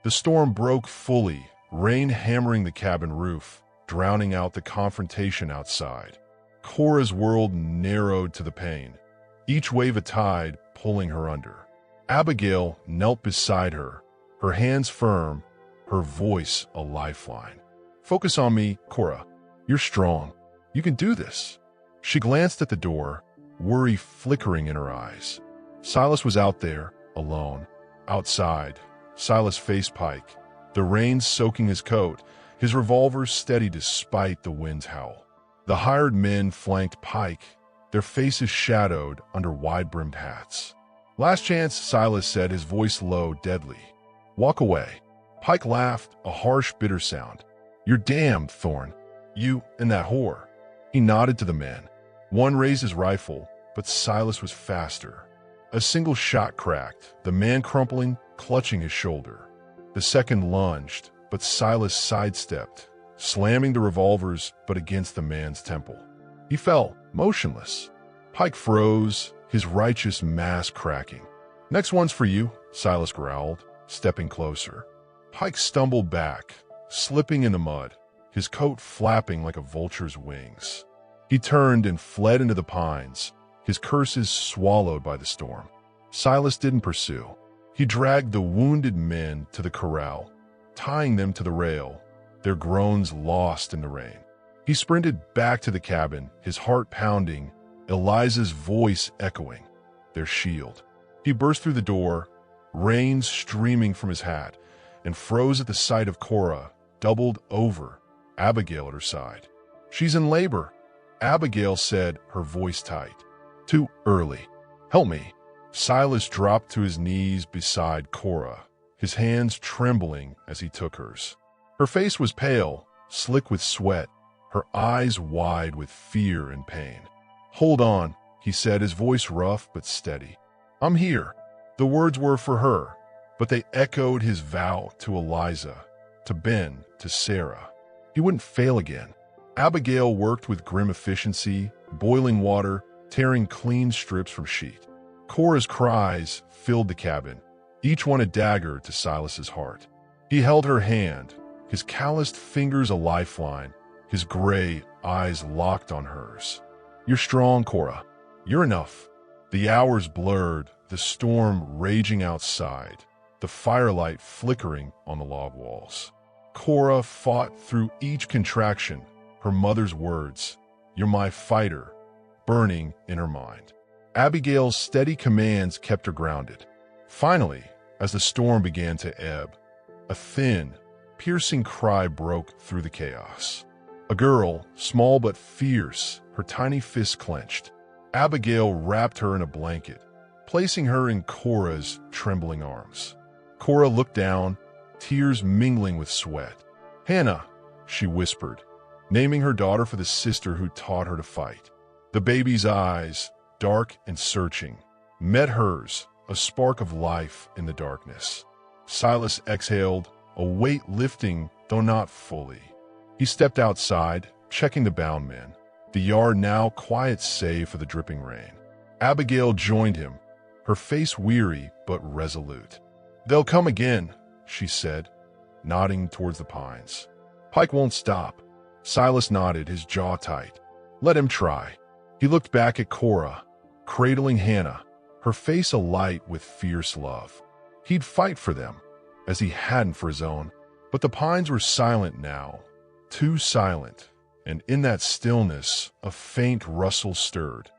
The storm broke fully, rain hammering the cabin roof, drowning out the confrontation outside. Cora's world narrowed to the pain, each wave a tide pulling her under. Abigail knelt beside her, her hands firm, her voice a lifeline. "Focus on me, Cora. You're strong. You can do this." She glanced at the door, worry flickering in her eyes. Silas was out there, alone. Outside, Silas faced Pike, the rain soaking his coat, his revolver steady despite the wind's howl. The hired men flanked Pike, their faces shadowed under wide-brimmed hats. "Last chance," Silas said, his voice low, deadly. "Walk away." Pike laughed, a harsh, bitter sound. "You're damned, Thorne. You and that whore." He nodded to the men. One raised his rifle, but Silas was faster. A single shot cracked, the man crumpling, clutching his shoulder. The second lunged, but Silas sidestepped, slamming the revolvers but against the man's temple. He fell, motionless. Pike froze, his righteous mask cracking. "Next one's for you," Silas growled, stepping closer. Pike stumbled back, slipping in the mud, his coat flapping like a vulture's wings. He turned and fled into the pines, his curses swallowed by the storm. Silas didn't pursue. He dragged the wounded men to the corral, tying them to the rail, their groans lost in the rain. He sprinted back to the cabin, his heart pounding, Eliza's voice echoing, their shield. He burst through the door, rain streaming from his hat, and froze at the sight of Cora, doubled over, Abigail at her side. "She's in labor," Abigail said, her voice tight. "Too early. Help me." Silas dropped to his knees beside Cora, his hands trembling as he took hers. Her face was pale, slick with sweat, her eyes wide with fear and pain. "Hold on," he said, his voice rough but steady. "I'm here." The words were for her, but they echoed his vow to Eliza, to Ben, to Sarah. He wouldn't fail again. Abigail worked with grim efficiency, boiling water, tearing clean strips from sheet. Cora's cries filled the cabin, each one a dagger to Silas's heart. He held her hand, his calloused fingers a lifeline, his gray eyes locked on hers. "You're strong, Cora. You're enough." The hours blurred, the storm raging outside, the firelight flickering on the log walls. Cora fought through each contraction, her mother's words, "You're my fighter," burning in her mind. Abigail's steady commands kept her grounded. Finally, as the storm began to ebb, a thin, piercing cry broke through the chaos. A girl, small but fierce, her tiny fists clenched. Abigail wrapped her in a blanket, placing her in Cora's trembling arms. Cora looked down, tears mingling with sweat. "Hannah," she whispered, naming her daughter for the sister who taught her to fight. The baby's eyes, dark and searching, met hers, a spark of life in the darkness. Silas exhaled, a weight lifting, though not fully. He stepped outside, checking the bound men, the yard now quiet save for the dripping rain. Abigail joined him, her face weary but resolute. "They'll come again," she said, nodding towards the pines. "Pike won't stop." Silas nodded, his jaw tight. "Let him try." He looked back at Cora, cradling Hannah, her face alight with fierce love. He'd fight for them, as he hadn't for his own. But the pines were silent now, too silent, and in that stillness a faint rustle stirred,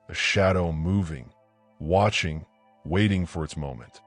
a shadow moving, watching, waiting for its moment.